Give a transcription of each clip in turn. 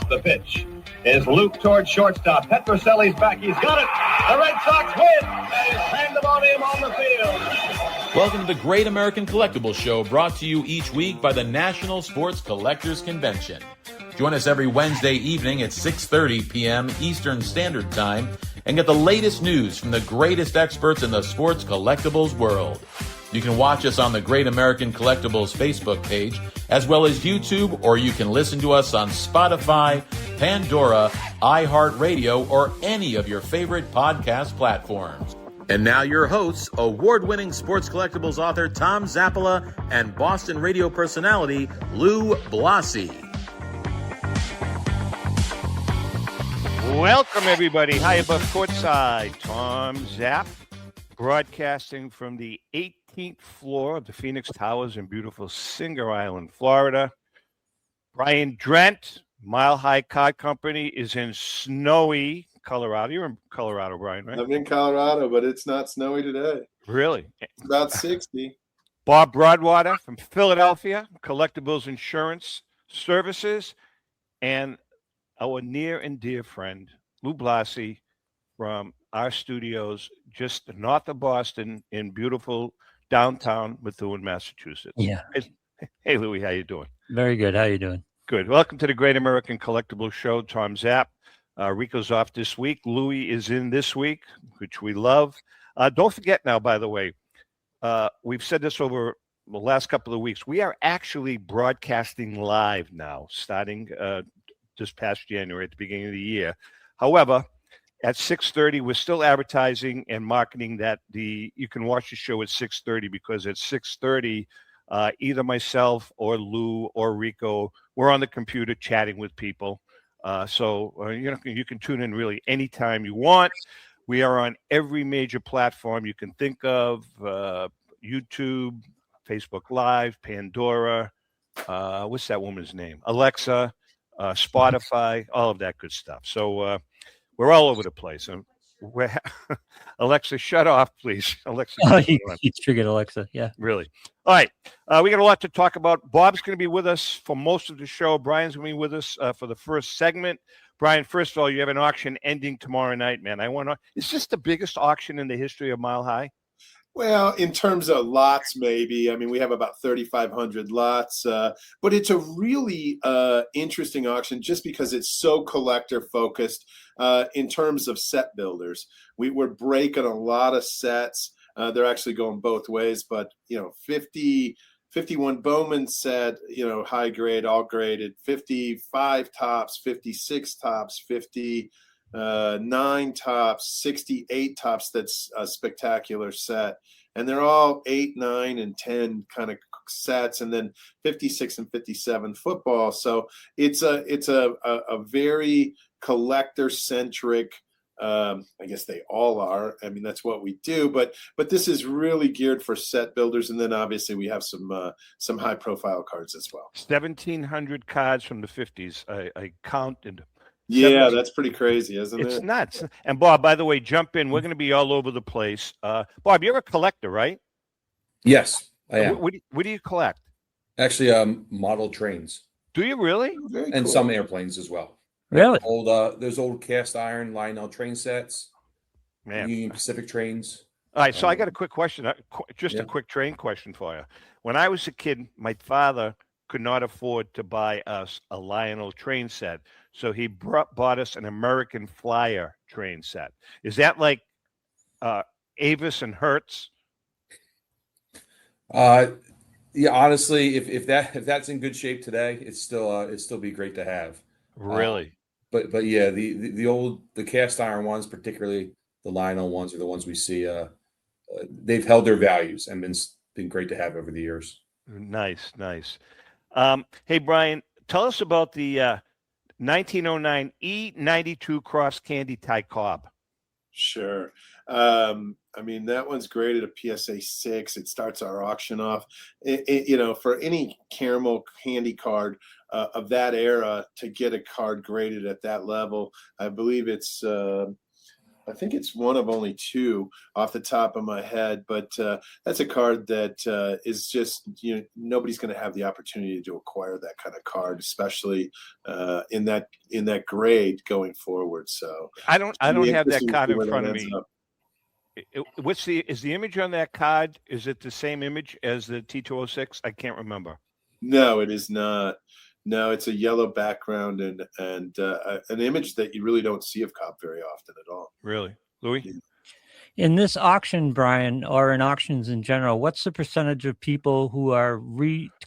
The pitch is looped towards shortstop. Petroselli's back. He's got it. The Red Sox win. They pandemonium on the field. Welcome to the Great American Collectibles Show, brought to you each week by the National Sports Collectors Convention. Join us every Wednesday evening at 6:30 p.m. Eastern Standard Time and get the latest news from the greatest experts in the sports collectibles world. You can watch us on the Great American Collectibles Facebook page, as well as YouTube, or you can listen to us on Spotify, Pandora, iHeartRadio, or any of your favorite podcast platforms. And now your hosts, award-winning sports collectibles author Tom Zappala and Boston radio personality Lou Blasi. Welcome, everybody. High above courtside, Tom Zapp, broadcasting from the 18th floor of the Phoenix Towers in beautiful Singer Island, Florida. Brian Drent, Mile High Card Company, is in snowy Colorado. You're in Colorado, Brian, right? I'm in Colorado, but it's not snowy today. Really? It's about 60. Bob Broadwater from Philadelphia, Collectibles Insurance Services, and our near and dear friend, Lou Blasi, from our studios just north of Boston in beautiful downtown Methuen, Massachusetts. Yeah. Hey, Louie, how you doing? Very good. How you doing? Good. Welcome to the Great American Collectibles Show. Tom Zapp. Rico's off this week. Louie is in this week, which we love. Don't forget now, by the way, we've said this over the last couple of weeks. We are actually broadcasting live now, starting this past January at the beginning of the year. However, at 6:30, we're still advertising and marketing that you can watch the show at 6:30, because at 6:30, either myself or Lou or Rico, we're on the computer chatting with people. So you can tune in really anytime you want. We are on every major platform you can think of: YouTube, Facebook Live, Pandora. What's that woman's name? Alexa, Spotify, all of that good stuff. So we're all over the place. And Alexa, shut off, please. Alexa, you triggered Alexa. Yeah, really. All right, we got a lot to talk about. Bob's going to be with us for most of the show. Brian's going to be with us for the first segment. Brian, first of all, you have an auction ending tomorrow night, man. Is this the biggest auction in the history of Mile High? Well, in terms of lots, maybe. I mean, we have about 3,500 lots, but it's a really interesting auction just because it's so collector focused in terms of set builders. We're breaking a lot of sets. They're actually going both ways, but 51 Bowman set, high grade, all graded, 55 tops, 56 tops, 59 tops, 68 tops. That's a spectacular set. And they're all 8, 9, and 10 kind of sets, and then 56 and 57 football. So it's a very collector centric. I guess they all are. I mean, that's what we do. But this is really geared for set builders, and then obviously we have some high profile cards as well. 1,700 cards from the 50s. I counted. Yeah, that's pretty crazy, isn't it? It's nuts. And Bob, by the way, jump in. We're going to be all over the place. Bob, you're a collector, right? Yes, I am. What do you collect? Actually, model trains. Do you really? Very And cool. some airplanes as well. really. There's old cast iron Lionel train sets, Man. Union Pacific trains. All right, so I got a quick question, just a quick train question for you. When I was a kid, my father could not afford to buy us a Lionel train set, so he bought us an American Flyer train set. Is that like Avis and Hertz? Yeah, honestly, if that's in good shape today, it'd still be great to have. Really? But yeah, the cast iron ones, particularly the Lionel ones, are the ones we see. They've held their values and been great to have over the years. Nice. Hey, Brian, tell us about the 1909 E92 Cross Candy Tie Cobb. Sure. I mean, that one's graded a PSA 6. It starts our auction off. For any caramel candy card of that era to get a card graded at that level, I believe it's I think it's one of only two off the top of my head, but that's a card that is just, nobody's going to have the opportunity to acquire that kind of card, especially in that grade going forward. So I don't have that card in front of me. Up. Is the image on that card? Is it the same image as the T206? I can't remember. No, it is not. No, it's a yellow background and an image that you really don't see of Cobb very often at all. Really, Louis? Yeah. In this auction, Brian, or in auctions in general, what's the percentage of people who are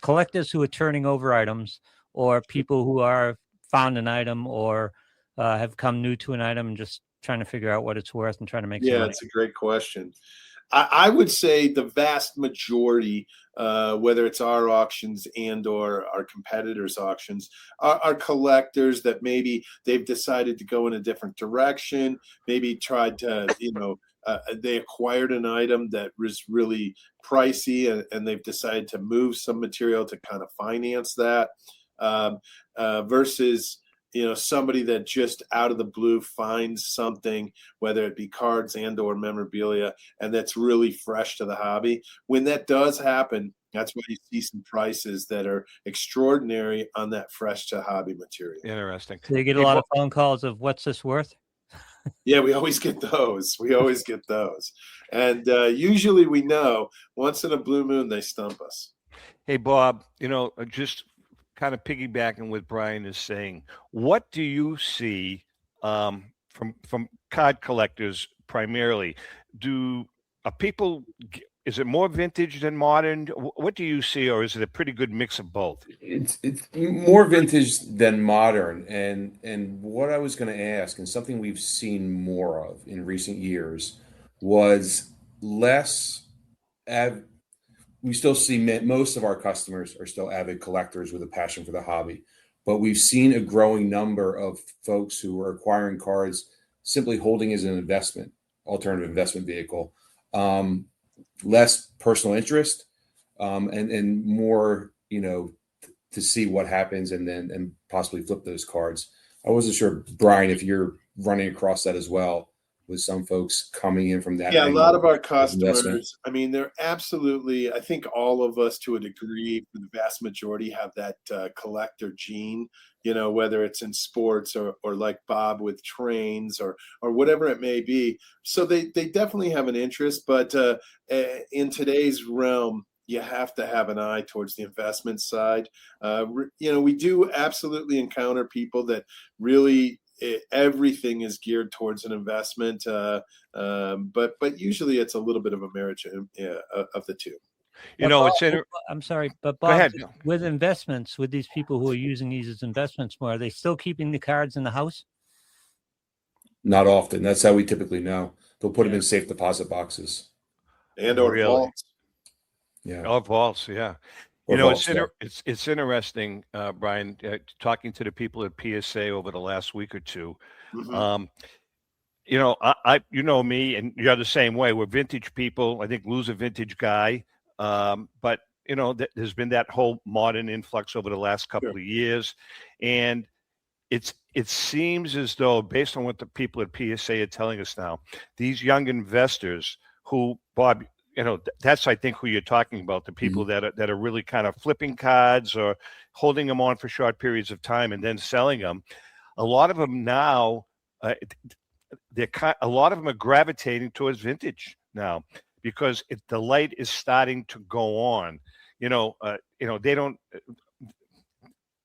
collectors who are turning over items, or people who are found an item or have come new to an item and just trying to figure out what it's worth and trying to make some money? Yeah, it's a great question. I would say the vast majority, whether it's our auctions and or our competitors' auctions, are collectors that maybe they've decided to go in a different direction, maybe tried to, they acquired an item that was really pricey and they've decided to move some material to kind of finance that versus somebody that just out of the blue finds something, whether it be cards and or memorabilia, and that's really fresh to the hobby. When that does happen, that's why you see some prices that are extraordinary on that fresh to hobby material. Interesting. So you get a lot of phone calls of what's this worth? Yeah, we always get those. And usually we know once in a blue moon, they stump us. Hey, Bob, just kind of piggybacking what Brian is saying, what do you see from card collectors primarily? Is it more vintage than modern? What do you see, or is it a pretty good mix of both? It's more vintage than modern, and what I was going to ask, and something we've seen more of in recent years, was less. We still see most of our customers are still avid collectors with a passion for the hobby, but we've seen a growing number of folks who are acquiring cards simply holding as an alternative investment vehicle, less personal interest, and more, to see what happens and possibly flip those cards. I wasn't sure, Brian, if you're running across that as well, with some folks coming in from that. Yeah, a lot of our customers, they're absolutely, I think all of us to a degree, the vast majority have that collector gene, whether it's in sports or like Bob with trains or whatever it may be. So they definitely have an interest, but in today's realm, you have to have an eye towards the investment side. We do absolutely encounter people that really, everything is geared towards an investment, but usually it's a little bit of a marriage of the two. I'm sorry, but Bob, go ahead. With investments, with these people who are using these as investments more, are they still keeping the cards in the house? Not often. That's how we typically know. They'll put them in safe deposit boxes. And or vaults. Yeah. Or vaults, yeah. It's interesting, Brian, talking to the people at PSA over the last week or two. Mm-hmm. Me, and you're the same way. We're vintage people. I think Lou's a vintage guy. But there's been that whole modern influx over the last couple of years, and it seems as though, based on what the people at PSA are telling us now, these young investors who, Bob, that's, I think, who you're talking about, the people that are really kind of flipping cards or holding them on for short periods of time and then selling them. A lot of them now, a lot of them are gravitating towards vintage now because the light is starting to go on. They don't.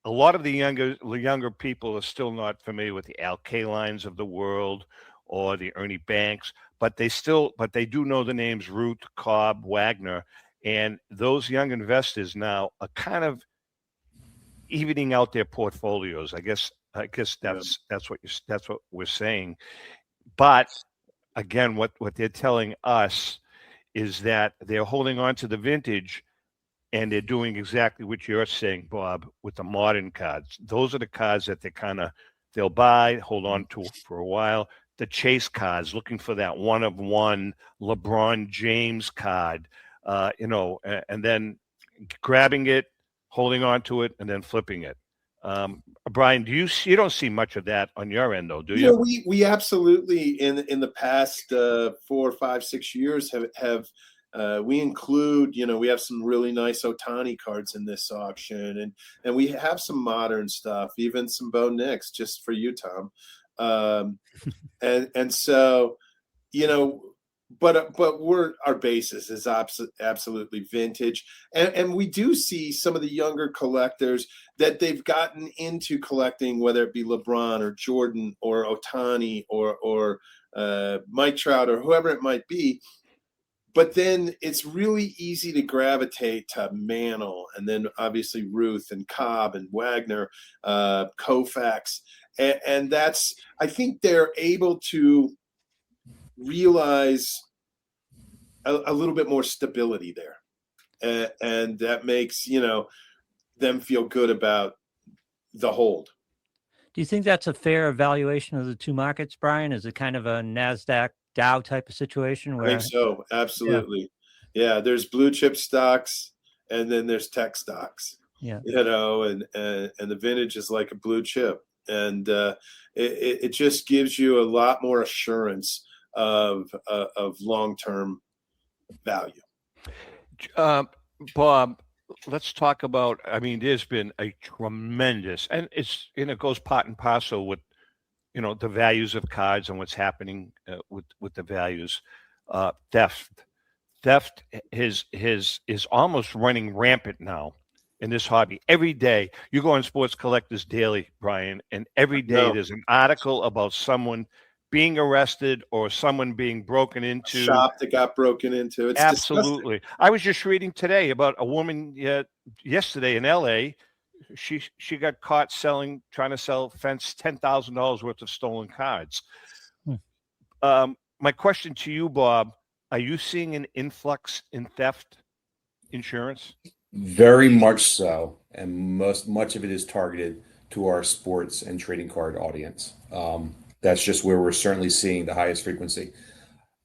A lot of the younger people are still not familiar with the Al Kalines of the world or the Ernie Banks, but they do know the names Root, Cobb, Wagner, and those young investors now are kind of evening out their portfolios. I guess that's what we're saying. But again, what they're telling us is that they're holding on to the vintage, and they're doing exactly what you're saying, Bob, with the modern cards. Those are the cards that they'll buy, hold on to for a while. The chase cards, looking for that one-of-one LeBron James card, and then grabbing it, holding on to it, and then flipping it. Brian, you don't see much of that on your end though, do you? You know, we absolutely in the past 4, 5, 6 years have we include, you know, we have some really nice Otani cards in this auction, and we have some modern stuff, even some Bo Nix, just for you, Tom. And so, you know, but our basis is absolutely vintage, and we do see some of the younger collectors that they've gotten into collecting, whether it be LeBron or Jordan or Otani or Mike Trout or whoever it might be. But then it's really easy to gravitate to Mantle, and then obviously Ruth and Cobb and Wagner, Koufax, and that's, I think they're able to realize a little bit more stability there, and that makes, you know, them feel good about the hold. Do you think that's a fair evaluation of the two markets, Brian? Is it kind of a NASDAQ Dow type of situation where? I think so, absolutely. Yeah, there's blue chip stocks, and then there's tech stocks. Yeah, you know, and the vintage is like a blue chip, and it just gives you a lot more assurance of long-term value. Bob, let's talk about, I mean, there's been a tremendous, and it goes part and parcel with, you know, the values of cards and what's happening with the values. Theft is almost running rampant now in this hobby. Every day you go on Sports Collectors Daily, Brian, and every day there's an article about someone being arrested or someone being broken into. A shop that got broken into. It's absolutely disgusting. I was just reading today about a woman yesterday in LA. She got caught trying to sell $10,000 worth of stolen cards. My question to you, Bob, are you seeing an influx in theft insurance? Very much so, and much of it is targeted to our sports and trading card audience. That's just where we're certainly seeing the highest frequency.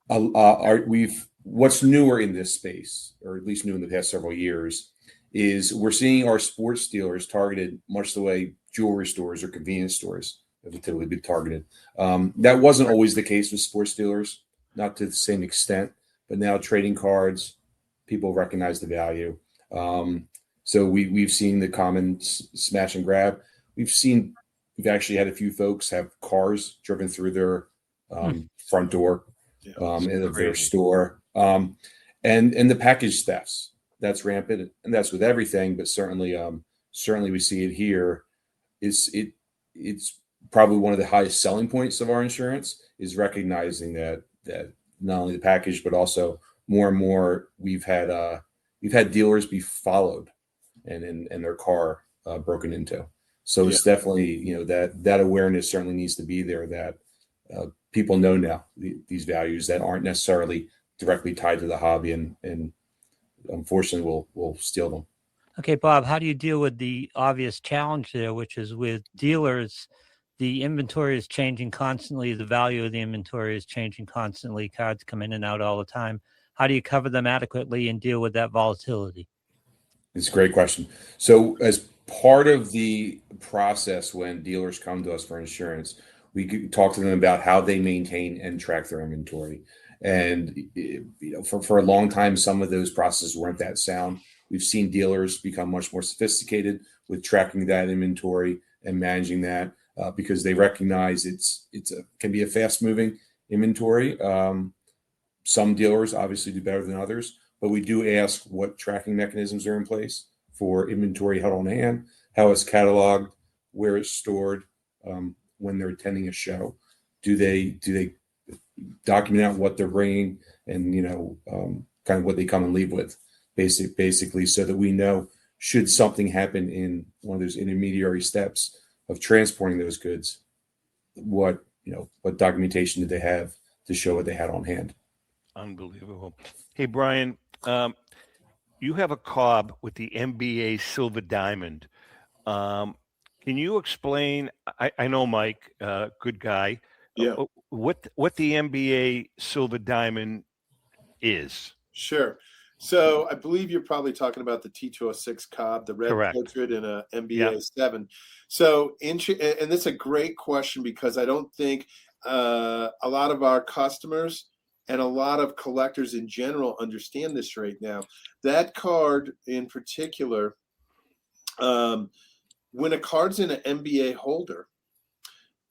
What's newer in this space, or at least new in the past several years, is we're seeing our sports dealers targeted much the way jewelry stores or convenience stores have typically been targeted. That wasn't always the case with sports dealers, not to the same extent, but now trading cards, people recognize the value. So we've seen the common smash and grab. We've actually had a few folks have cars driven through their front door in their store, and the package thefts. That's rampant, and that's with everything, but certainly we see it here. It's probably one of the highest selling points of our insurance is recognizing that not only the package, but also more and more we've had dealers be followed and their car broken into. So it's definitely, you know, that awareness certainly needs to be there, that people know now these values that aren't necessarily directly tied to the hobby, and unfortunately will steal them. Okay, Bob, how do you deal with the obvious challenge there, which is with dealers, the inventory is changing constantly, the value of the inventory is changing constantly, cards come in and out all the time. How do you cover them adequately and deal with that volatility? It's a great question. So as part of the process, when dealers come to us for insurance, we talk to them about how they maintain and track their inventory. And you know, for a long time, some of those processes weren't that sound. We've seen dealers become much more sophisticated with tracking that inventory and managing that because they recognize it can be a fast moving inventory. Some dealers obviously do better than others, but we do ask what tracking mechanisms are in place for inventory held on hand, how it's cataloged, where it's stored, when they're attending a show. Do they document out what they're bringing, and you know, kind of what they come and leave with, basically, so that we know should something happen in one of those intermediary steps of transporting those goods, what documentation did they have to show what they had on hand. Unbelievable. Hey, Brian, you have a Cobb with the NBA Silver Diamond. Can you explain? I know Mike, good guy. Yeah. What the NBA Silver Diamond is? Sure. So I believe you're probably talking about the T206 Cobb, the red Correct. portrait in a NBA Yeah. 7. So, and that's a great question because I don't think a lot of our customers and a lot of collectors in general understand this right now. That card in particular, when a card's in an NBA holder,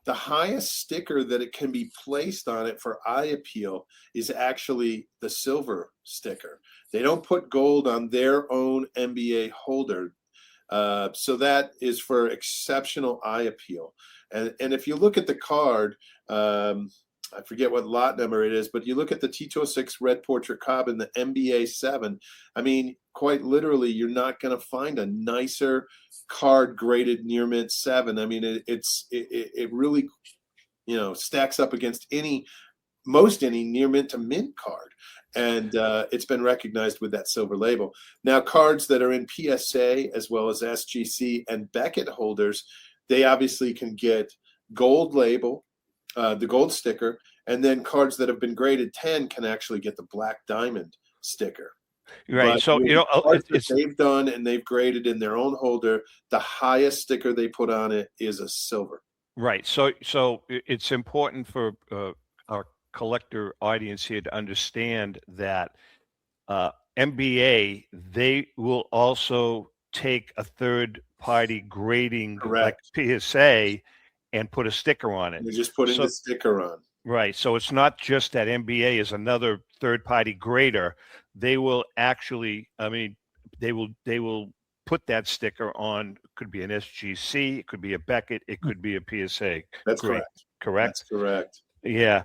the highest sticker that it can be placed on it for eye appeal is actually the silver sticker. They don't put gold on their own NBA holder. So that is for exceptional eye appeal. And if you look at the card, I forget what lot number it is, but you look at the T206 Red Portrait Cobb in the NBA 7. I mean, quite literally, you're not going to find a nicer card graded near mint 7. I mean, it really, stacks up against most any near mint to mint card. And it's been recognized with that silver label. Now, cards that are in PSA as well as SGC and Beckett holders, they obviously can get gold label, the gold sticker, and then cards that have been graded 10 can actually get the black diamond sticker. Right. But So, cards that they've done and they've graded in their own holder, the highest sticker they put on it is a silver. right. So it's important for our collector audience here to understand that MBA, they will also take a third party grading like PSA and put a sticker on it. You're just putting the sticker on. Right. So it's not just that MBA is another third party grader. They will actually, they will put that sticker on. It could be an SGC, it could be a Beckett, it could be a PSA. That's correct. Correct? That's correct. Yeah.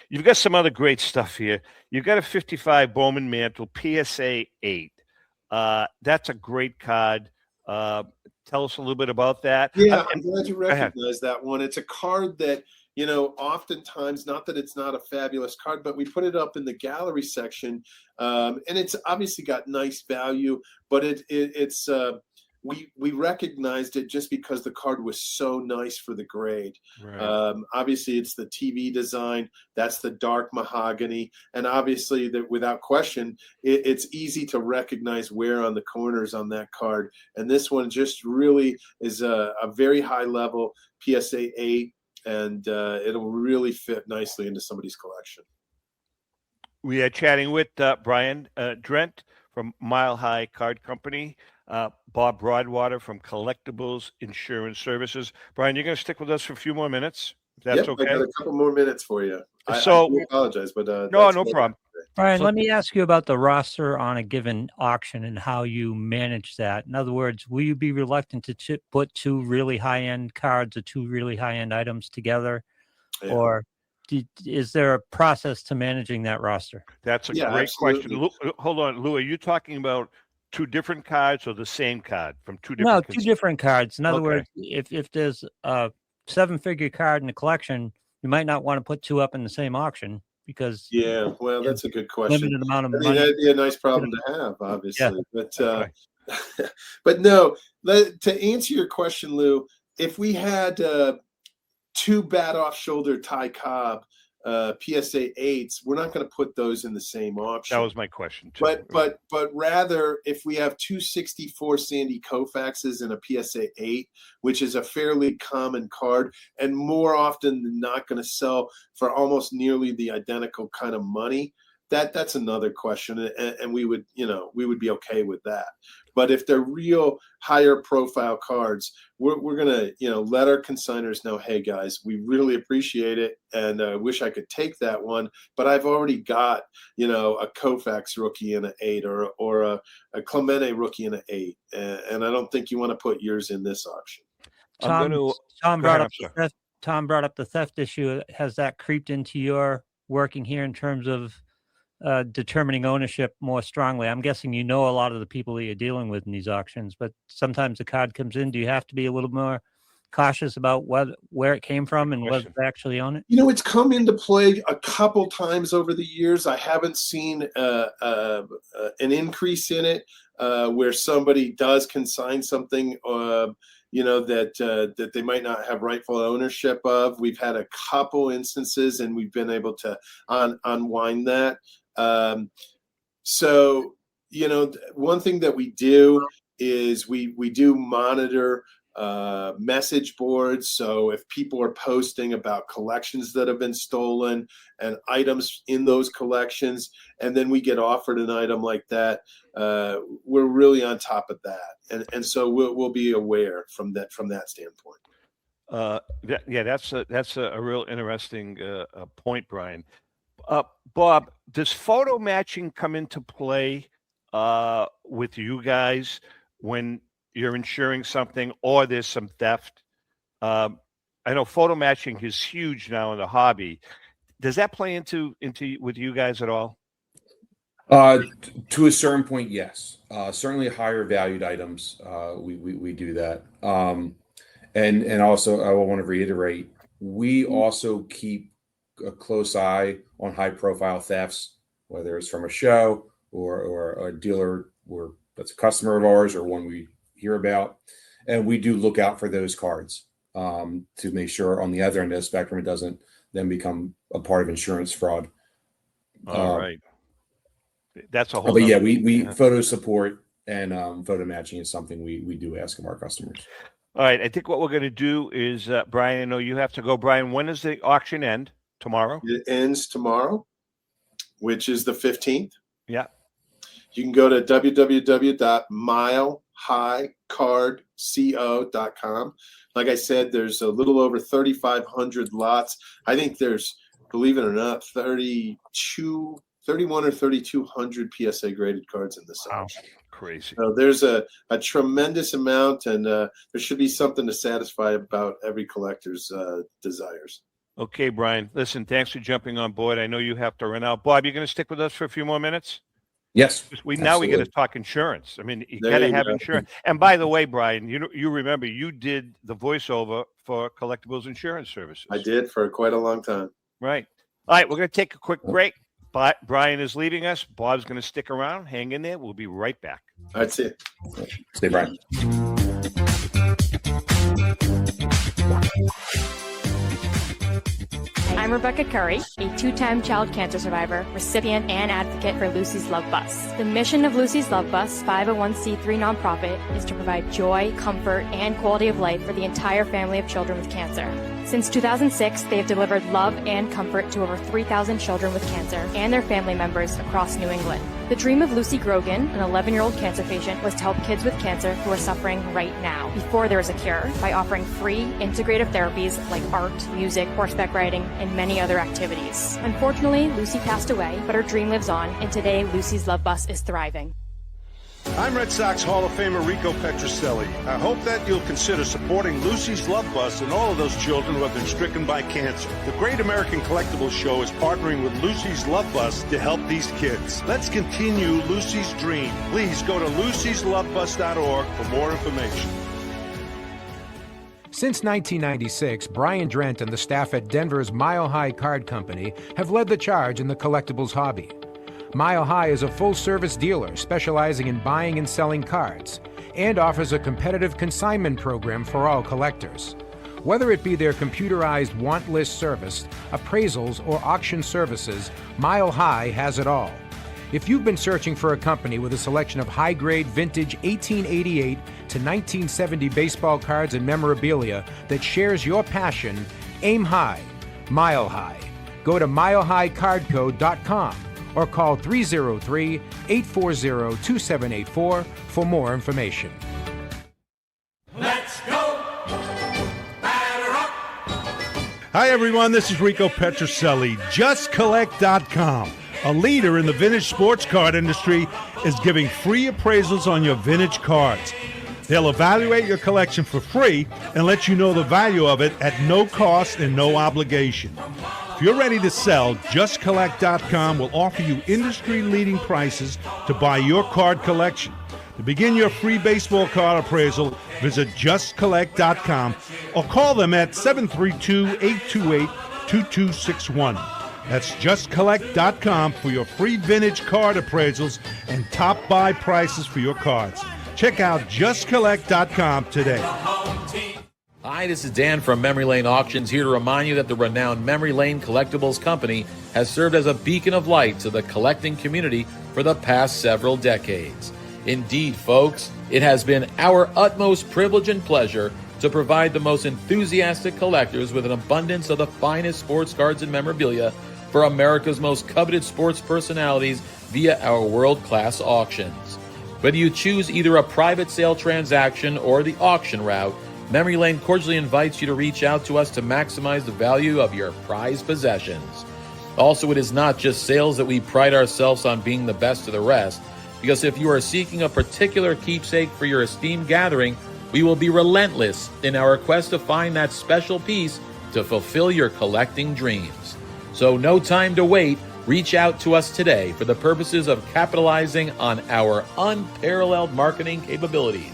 You've got some other great stuff here. You've got a 55 Bowman Mantle PSA 8. That's a great card. Tell us a little bit about that. Yeah, I'm glad you recognize that one. It's a card that, oftentimes, not that it's not a fabulous card, but we put it up in the gallery section, and it's obviously got nice value, but we recognized it just because the card was so nice for the grade. Right. Obviously, it's the TV design. That's the dark mahogany. And obviously, that without question, it's easy to recognize wear on the corners on that card. And this one just really is a very high level PSA 8, and it'll really fit nicely into somebody's collection. We are chatting with Brian Drent from Mile High Card Company. Bob Broadwater from Collectibles Insurance Services. Brian, you're going to stick with us for a few more minutes. If that's okay. I got a couple more minutes for you. I apologize, but no problem. Brian, let me ask you about the roster on a given auction and how you manage that. In other words, will you be reluctant to put two really high-end cards or two really high-end items together, or is there a process to managing that roster? That's a great question. Hold on, Lou. Are you talking about two different cards or the same card from two different? No, two different cards. In other words, if there's a 7-figure card in the collection, you might not want to put two up in the same auction because that's a good question. Limited amount of money. That'd be a nice problem to have, obviously. Yeah. But no. To answer your question, Lou, if we had two bat off shoulder Ty Cobb PSA 8s, we're not going to put those in the same auction. That was my question too. But rather, if we have 264 Sandy Koufaxes in a PSA 8, which is a fairly common card and more often than not going to sell for almost nearly the identical kind of money, that's another question, and we would be okay with that. But if they're real higher profile cards, we're gonna let our consigners know, hey guys, we really appreciate it, and I wish I could take that one, but I've already got a Koufax rookie in an 8 or a Clemente rookie in an 8, and I don't think you want to put yours in this auction. Tom brought up the theft issue. Has that creeped into your working here in terms of determining ownership more strongly? I'm guessing a lot of the people that you're dealing with in these auctions, but sometimes the card comes in. Do you have to be a little more cautious about where it came from and whether they actually own it? It's come into play a couple times over the years. I haven't seen an increase in it where somebody does consign something that they might not have rightful ownership of. We've had a couple instances and we've been able to unwind that. So, one thing that we do is we do monitor message boards. So if people are posting about collections that have been stolen and items in those collections, and then we get offered an item like that, we're really on top of that. And so we'll be aware from that standpoint. That's a real interesting point, Brian. Bob, does photo matching come into play with you guys when you're insuring something or there's some theft? I know photo matching is huge now in the hobby. Does that play into with you guys at all? To a certain point, yes. Certainly higher valued items, we do that. And also, I want to reiterate, we also keep a close eye on high profile thefts, whether it's from a show or a dealer or that's a customer of ours or one we hear about. And we do look out for those cards to make sure on the other end of the spectrum, it doesn't then become a part of insurance fraud. All right. That's a whole. But yeah, we photo support and photo matching is something we do ask of our customers. All right. I think what we're going to do is, Brian, I know you have to go. Brian, when does the auction end? Tomorrow? It ends tomorrow, which is the 15th. Yeah. You can go to www.milehighcardco.com. Like I said, there's a little over 3,500 lots. I think there's, believe it or not, 31 or 3,200 PSA graded cards in this auction. Crazy. So there's a tremendous amount, and there should be something to satisfy about every collector's desires. Okay, Brian. Listen, thanks for jumping on board. I know you have to run out. Bob, you're going to stick with us for a few more minutes? Yes. Now we got to talk insurance. I mean, you got to have insurance. And by the way, Brian, you remember you did the voiceover for Collectibles Insurance Services. I did for quite a long time. Right. All right, we're going to take a quick break. Brian is leaving us. Bob's going to stick around. Hang in there. We'll be right back. That's it. Stay, Brian. I'm Rebecca Curry, a two-time child cancer survivor, recipient, and advocate for Lucy's Love Bus. The mission of Lucy's Love Bus, 501c3 nonprofit, is to provide joy, comfort, and quality of life for the entire family of children with cancer. Since 2006, they have delivered love and comfort to over 3,000 children with cancer and their family members across New England. The dream of Lucy Grogan, an 11-year-old cancer patient, was to help kids with cancer who are suffering right now, before there is a cure, by offering free integrative therapies like art, music, horseback riding, and many other activities. Unfortunately, Lucy passed away, but her dream lives on, and today Lucy's Love Bus is thriving. I'm Red Sox Hall of Famer Rico Petroselli. I hope that you'll consider supporting Lucy's Love Bus and all of those children who have been stricken by cancer. The Great American Collectibles Show is partnering with Lucy's Love Bus to help these kids. Let's continue Lucy's dream. Please go to lucyslovebus.org for more information. Since 1996, Brian Drent and the staff at Denver's Mile High Card Company have led the charge in the collectibles hobby. Mile High is a full-service dealer specializing in buying and selling cards and offers a competitive consignment program for all collectors. Whether it be their computerized want list service, appraisals, or auction services, Mile High has it all. If you've been searching for a company with a selection of high-grade vintage 1888 to 1970 baseball cards and memorabilia that shares your passion, aim high, Mile High. Go to milehighcardco.com or call 303-840-2784 for more information. Let's go! Batter up! Hi, everyone. This is Rico Petroselli. JustCollect.com, a leader in the vintage sports card industry, is giving free appraisals on your vintage cards. They'll evaluate your collection for free and let you know the value of it at no cost and no obligation. If you're ready to sell, JustCollect.com will offer you industry-leading prices to buy your card collection. To begin your free baseball card appraisal, visit JustCollect.com or call them at 732-828-2261. That's JustCollect.com for your free vintage card appraisals and top buy prices for your cards. Check out JustCollect.com today. Hi, this is Dan from Memory Lane Auctions, here to remind you that the renowned Memory Lane Collectibles Company has served as a beacon of light to the collecting community for for the past several decades. Indeed, folks, it has been our utmost privilege and pleasure to provide the most enthusiastic collectors with an abundance of the finest sports cards and memorabilia for America's most coveted sports personalities via our world-class auctions. Whether you choose either a private sale transaction or the auction route, Memory Lane cordially invites you to reach out to us to maximize the value of your prized possessions. Also, it is not just sales that we pride ourselves on being the best of the rest, because if you are seeking a particular keepsake for your esteemed gathering, we will be relentless in our quest to find that special piece to fulfill your collecting dreams. So no time to wait. Reach out to us today for the purposes of capitalizing on our unparalleled marketing capabilities.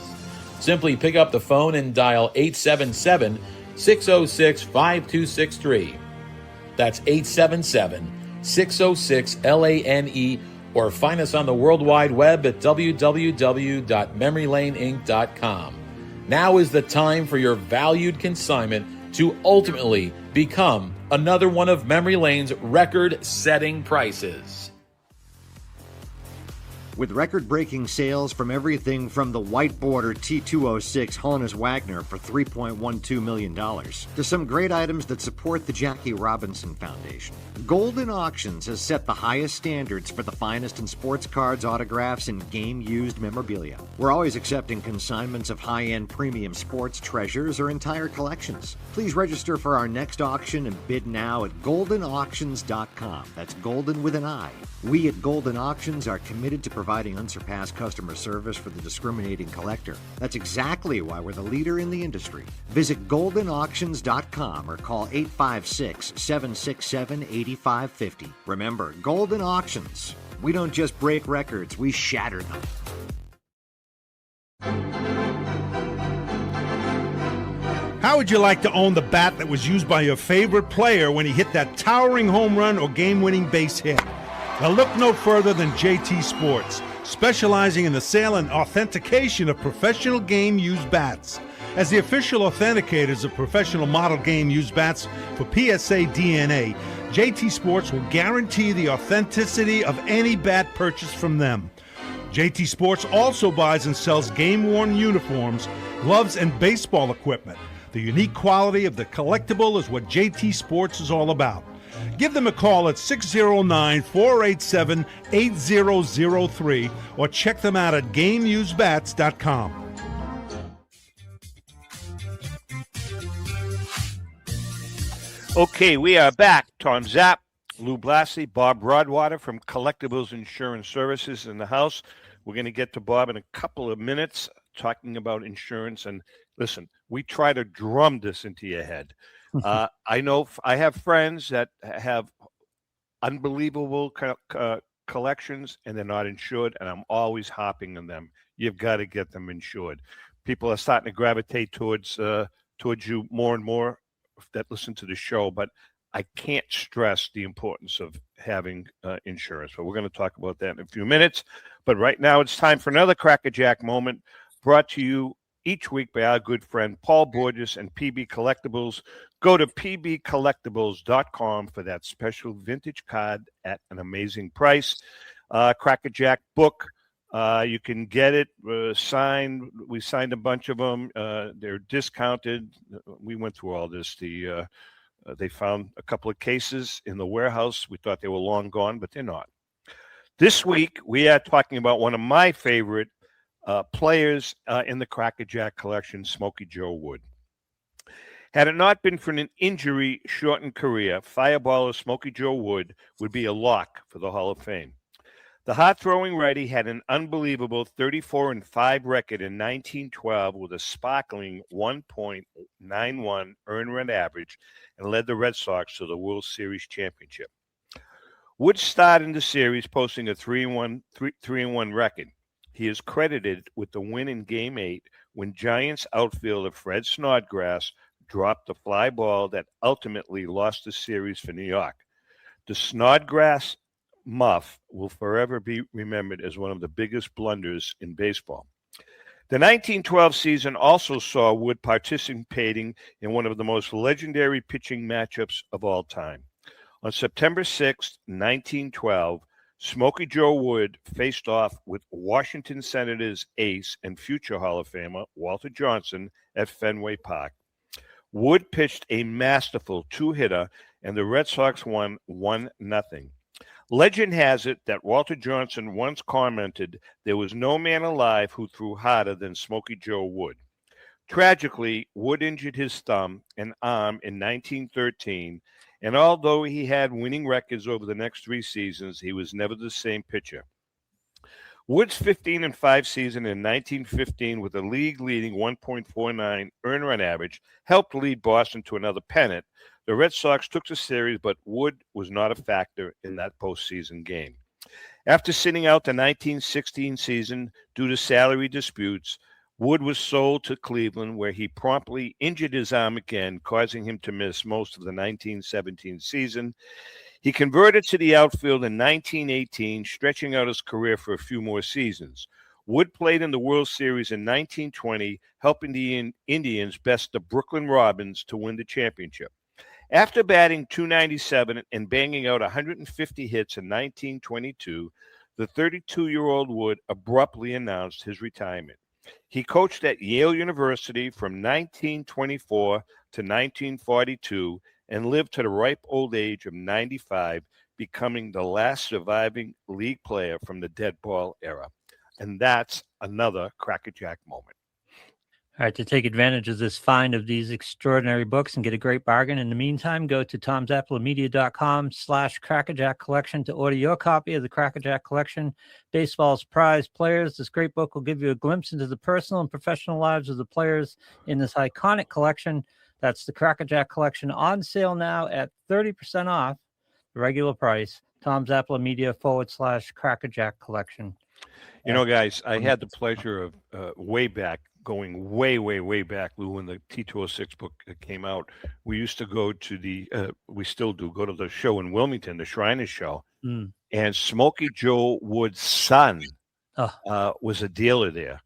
Simply pick up the phone and dial 877-606-5263. That's 877-606-LANE, or find us on the World Wide Web at www.memorylaneinc.com. Now is the time for your valued consignment to ultimately become another one of Memory Lane's record-setting prices. With record-breaking sales from everything from the white border T206 Honus Wagner for $3.12 million to some great items that support the Jackie Robinson Foundation, Golden Auctions has set the highest standards for the finest in sports cards, autographs, and game-used memorabilia. We're always accepting consignments of high-end premium sports treasures or entire collections. Please register for our next auction and bid now at goldenauctions.com. That's golden with an I. We at Golden Auctions are committed to providing unsurpassed customer service for the discriminating collector. That's exactly why we're the leader in the industry. Visit goldenauctions.com or call 856-767-8550. Remember, Golden Auctions. We don't just break records, we shatter them. How would you like to own the bat that was used by your favorite player when he hit that towering home run or game-winning base hit? Now look no further than JT Sports, specializing in the sale and authentication of professional game-used bats. As the official authenticators of professional model game-used bats for PSA DNA, JT Sports will guarantee the authenticity of any bat purchased from them. JT Sports also buys and sells game-worn uniforms, gloves, and baseball equipment. The unique quality of the collectible is what JT Sports is all about. Give them a call at 609-487-8003 or check them out at GameUseBats.com. Okay, we are back. Tom Zapp, Lou Blassie, Bob Broadwater from Collectibles Insurance Services in the house. We're going to get to Bob in a couple of minutes talking about insurance. And listen, we try to drum this into your head. I know I have friends that have unbelievable collections and they're not insured, and I'm always hopping on them. You've got to get them insured. People are starting to gravitate towards you more and more that listen to the show, but I can't stress the importance of having insurance. But we're going to talk about that in a few minutes. But right now it's time for another Crackerjack moment brought to you each week by our good friend Paul Borges and PB Collectibles. Go to pbcollectibles.com for that special vintage card at an amazing price. Crackerjack book. You can get it signed. We signed a bunch of them. They're discounted. We went through all this. They found a couple of cases in the warehouse. We thought they were long gone, but they're not. This week, we are talking about one of my favorite players in the Crackerjack collection, Smokey Joe Wood. Had it not been for an injury-shortened career, Fireballer Smokey Joe Wood would be a lock for the Hall of Fame. The hard-throwing righty had an unbelievable 34-5 record in 1912 with a sparkling 1.91 earned run average and led the Red Sox to the World Series championship. Wood started in the series posting a 3-1 record. He is credited with the win in Game 8 when Giants outfielder Fred Snodgrass dropped the fly ball that ultimately lost the series for New York. The Snodgrass muff will forever be remembered as one of the biggest blunders in baseball. The 1912 season also saw Wood participating in one of the most legendary pitching matchups of all time. On September 6, 1912, Smokey Joe Wood faced off with Washington Senators ace and future Hall of Famer Walter Johnson at Fenway Park. Wood pitched a masterful two-hitter, and the Red Sox won 1-0. Legend has it that Walter Johnson once commented there was no man alive who threw harder than Smokey Joe Wood. Tragically, Wood injured his thumb and arm in 1913, and although he had winning records over the next 3 seasons, he was never the same pitcher. Wood's 15-5 season in 1915 with a league-leading 1.49 earned run average helped lead Boston to another pennant. The Red Sox took the series, but Wood was not a factor in that postseason game. After sitting out the 1916 season due to salary disputes, Wood was sold to Cleveland, where he promptly injured his arm again, causing him to miss most of the 1917 season. He converted to the outfield in 1918, stretching out his career for a few more seasons. Wood played in the World Series in 1920, helping the Indians best the Brooklyn Robins to win the championship. After batting .297 and banging out 150 hits in 1922, the 32-year-old Wood abruptly announced his retirement. He coached at Yale University from 1924 to 1942 and lived to the ripe old age of 95, becoming the last surviving league player from the dead ball era. And that's another crackerjack moment. All right, to take advantage of this find of these extraordinary books and get a great bargain, in the meantime, go to tomzappalamedia.com/crackerjack collection to order your copy of the Crackerjack Collection, Baseball's Prize Players. This great book will give you a glimpse into the personal and professional lives of the players in this iconic collection. That's the Crackerjack Collection, on sale now at 30% off the regular price. tomzappalamedia.com/crackerjack collection. You know, guys, I had the pleasure of way back, going way back, Lou, when the T206 book came out. We used to go to we still do, go to the show in Wilmington, the Shriners Show. And Smokey Joe Wood's son was a dealer there.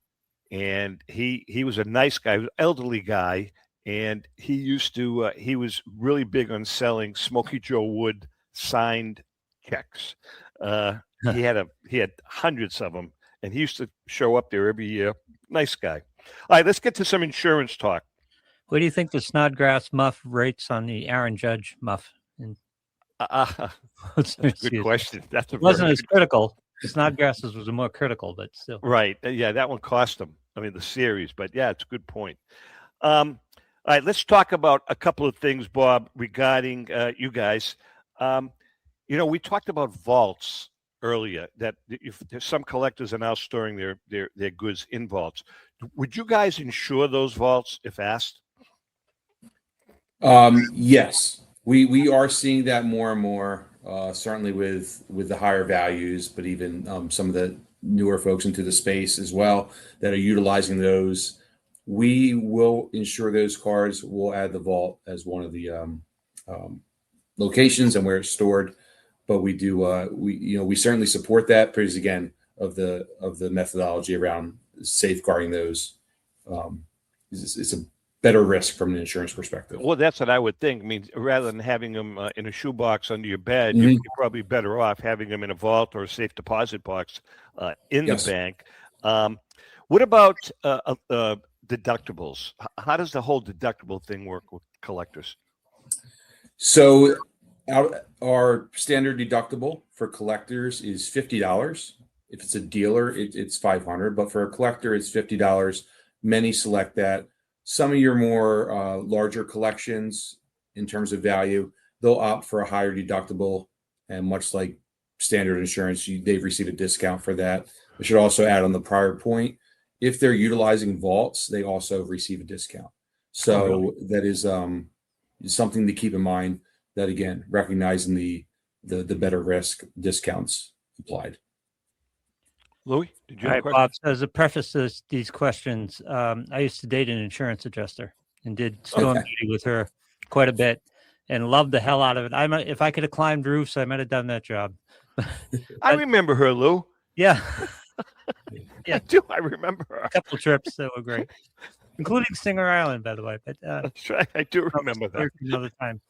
And he was a nice guy, elderly guy. And he used to, he was really big on selling Smokey Joe Wood signed checks. He had hundreds of them. And he used to show up there every year. Nice guy. All right, let's get to some insurance talk. What do you think the Snodgrass muff rates on the Aaron Judge muff? That's a good question. It wasn't as critical. The Snodgrass's was more critical, but still. Right. Yeah, that one cost them. I mean, the series. But, yeah, it's a good point. All right, let's talk about a couple of things, Bob, regarding you guys. You know, we talked about vaults earlier, that if some collectors are now storing their goods in vaults. Would you guys insure those vaults if asked? Yes, we are seeing that more and more, certainly with the higher values, but even some of the newer folks into the space as well that are utilizing those. We will insure those cards. We'll add the vault as one of the locations and where it's stored. But we do, we certainly support that because, again, of the methodology around safeguarding those. It's a better risk from an insurance perspective. Well, that's what I would think. I mean, rather than having them in a shoebox under your bed, you're probably better off having them in a vault or a safe deposit box in the bank. What about deductibles? How does the whole deductible thing work with collectors? So our standard deductible for collectors is $50. If it's a dealer, it's $500, but for a collector, it's $50. Many select that. Some of your more larger collections, in terms of value, they'll opt for a higher deductible, and much like standard insurance, they've received a discount for that. I should also add on the prior point, if they're utilizing vaults, they also receive a discount. So that is something to keep in mind. That, again, recognizing the better risk discounts applied. Louis, did you have a question? Bob, as a preface to these questions, I used to date an insurance adjuster and did storm duty with her quite a bit and loved the hell out of it. If I could have climbed roofs, I might have done that job. I remember her, Lou. Yeah. I do. I remember her. A couple of trips that were great, including Singer Island, by the way. But that's right. I do remember that. Another time.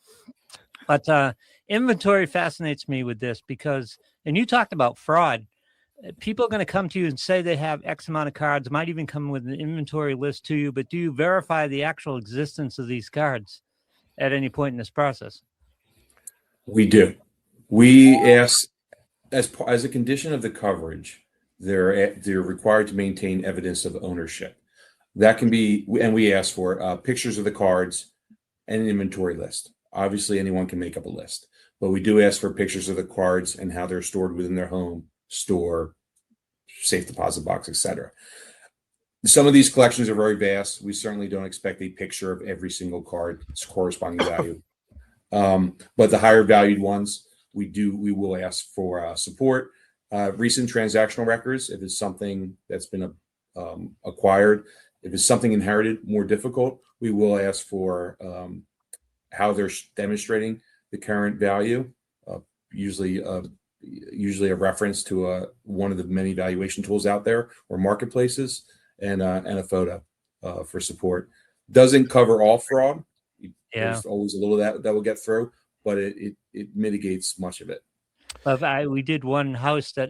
But inventory fascinates me with this because And you talked about fraud. People are going to come to you and say they have X amount of cards, might even come with an inventory list to you, but do you verify the actual existence of these cards at any point in this process? We do. We ask, as a condition of the coverage, they're required to maintain evidence of ownership. That can be, and we ask for pictures of the cards and an inventory list. Obviously, anyone can make up a list, but we do ask for pictures of the cards and how they're stored within their home, store, safe deposit box, etc. Some of these collections are very vast. We certainly don't expect a picture of every single card's corresponding value. But the higher valued ones, we will ask for support. Recent transactional records, if it's something that's been acquired, if it's something inherited, more difficult, we will ask for how they're demonstrating the current value, usually a reference to one of the many valuation tools out there or marketplaces, and a photo for support. Doesn't cover all fraud. There's always a little that will get through, but it mitigates much of it. We did one house that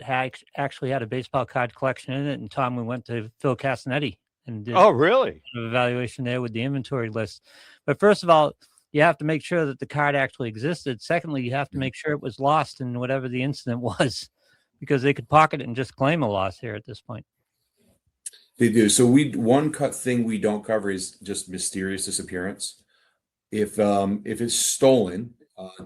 actually had a baseball card collection in it, and Tom, we went to Phil Castanetti and did really? an evaluation there with the inventory list. But first of all, you have to make sure that the card actually existed. Secondly, you have to make sure it was lost in whatever the incident was, because they could pocket it and just claim a loss here at this point. They do. So one thing we don't cover is just mysterious disappearance. If it's stolen,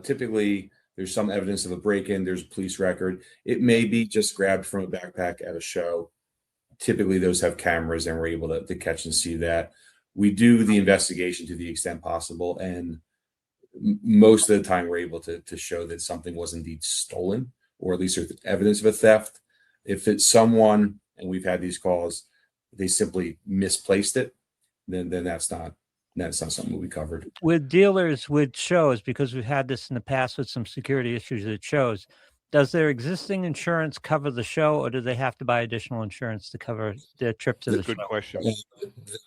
typically there's some evidence of a break-in, there's a police record. It may be just grabbed from a backpack at a show. Typically those have cameras and we're able to catch and see that. We do the investigation to the extent possible, and most of the time we're able to show that something was indeed stolen, or at least there's evidence of a theft. If it's someone, and we've had these calls, they simply misplaced it, then that's not something we covered. With dealers, with shows, because we've had this in the past with some security issues at shows, does their existing insurance cover the show, or do they have to buy additional insurance to cover their trip to the show? Good question.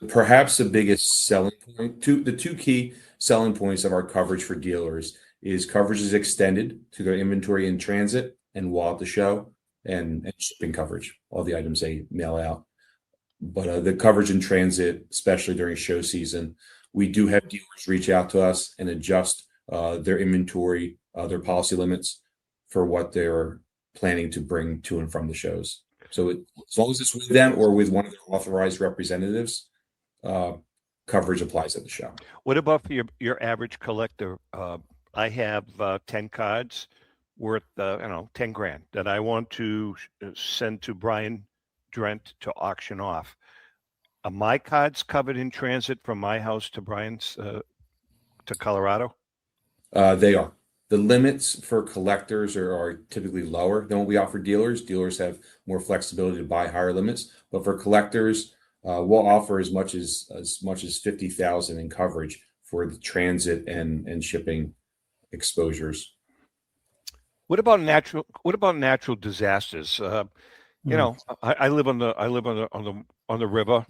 Perhaps the biggest selling point, the two key selling points of our coverage for dealers is coverage is extended to their inventory in transit and while at the show, and shipping coverage, all the items they mail out. But the coverage in transit, especially during show season, we do have dealers reach out to us and adjust their inventory, their policy limits for what they're planning to bring to and from the shows. So as long as it's with them or with one of their authorized representatives, coverage applies at the show. What about for your average collector? I have 10 cards worth 10 grand that I want to send to Brian Drent to auction off. Are my cards covered in transit from my house to Brian's to Colorado? They are. The limits for collectors are typically lower than what we offer dealers. Dealers have more flexibility to buy higher limits, but for collectors, we'll offer as much as $50,000 in coverage for the transit and shipping exposures. What about natural disasters? I live on the river.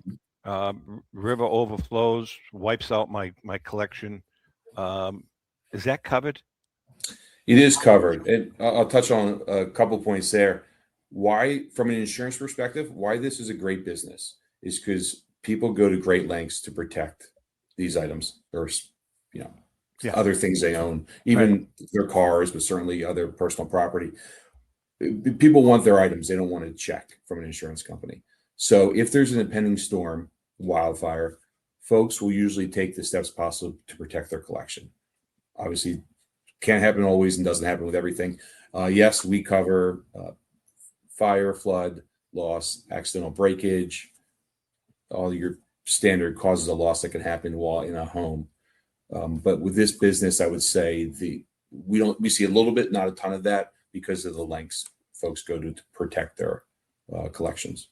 River overflows, wipes out my collection. Is that covered? It is covered. And I'll touch on a couple points there. Why, from an insurance perspective, why this is a great business is because people go to great lengths to protect these items or, other things they own, even their cars, but certainly other personal property. People want their items. They don't want to check from an insurance company. So if there's an impending storm, wildfire, folks will usually take the steps possible to protect their collection. Obviously, can't happen always and doesn't happen with everything. Yes, we cover fire, flood, loss, accidental breakage, all your standard causes of loss that can happen while in a home. But with this business, I would say we see a little bit, not a ton of that, because of the lengths folks go to protect their collections.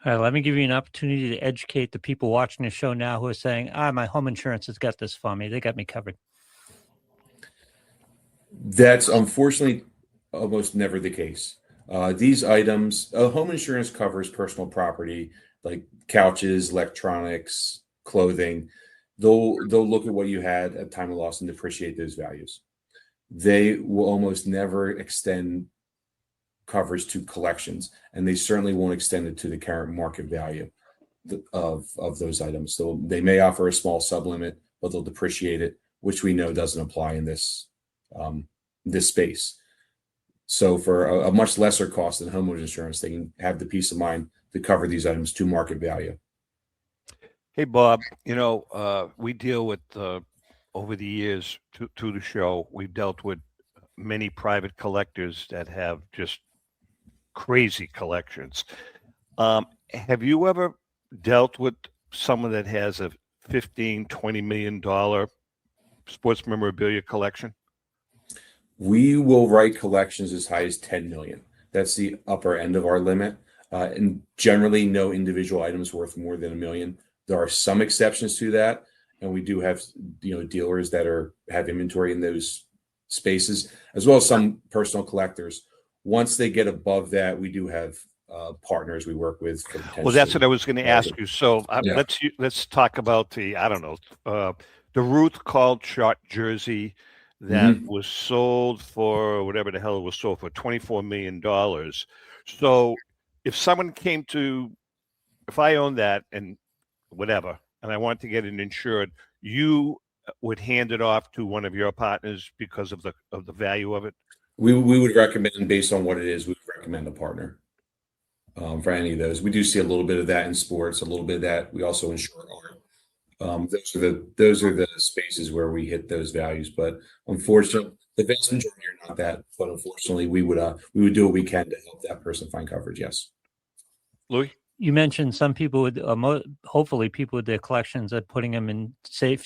All right, let me give you an opportunity to educate the people watching the show now who are saying, my home insurance has got this for me. They got me covered. That's unfortunately almost never the case. These items, home insurance covers personal property like couches, electronics, clothing. They'll look at what you had at time of loss and depreciate those values. They will almost never extend coverage to collections, and they certainly won't extend it to the current market value of those items. So they may offer a small sublimit, but they'll depreciate it, which we know doesn't apply in this space. So for a much lesser cost than homeowners insurance, they can have the peace of mind to cover these items to market value. Hey, Bob, we deal with, over the years through the show, we've dealt with many private collectors that have just crazy collections. Have you ever dealt with someone that has a $15-20 million sports memorabilia collection? We will write collections as high as 10 million. That's the upper end of our limit. And generally, no individual items worth more than $1 million. There are some exceptions to that, and we do have dealers that have inventory in those spaces, as well as some personal collectors. Once they get above that, we do have partners we work with. Well, that's what I was going to ask you. So let's talk about the Ruth Caldshot jersey that was sold for whatever the hell it was sold for, $24 million. So if I own that and whatever, and I want to get it insured, you would hand it off to one of your partners because of the value of it? We would recommend, based on what it is, we would recommend a partner for any of those. We do see a little bit of that in sports, a little bit of that. We also insure art. Those are the spaces where we hit those values. But unfortunately, the vast majority are not that. But unfortunately, we would do what we can to help that person find coverage. Yes. Louis? You mentioned some people would, hopefully people with their collections are putting them in safe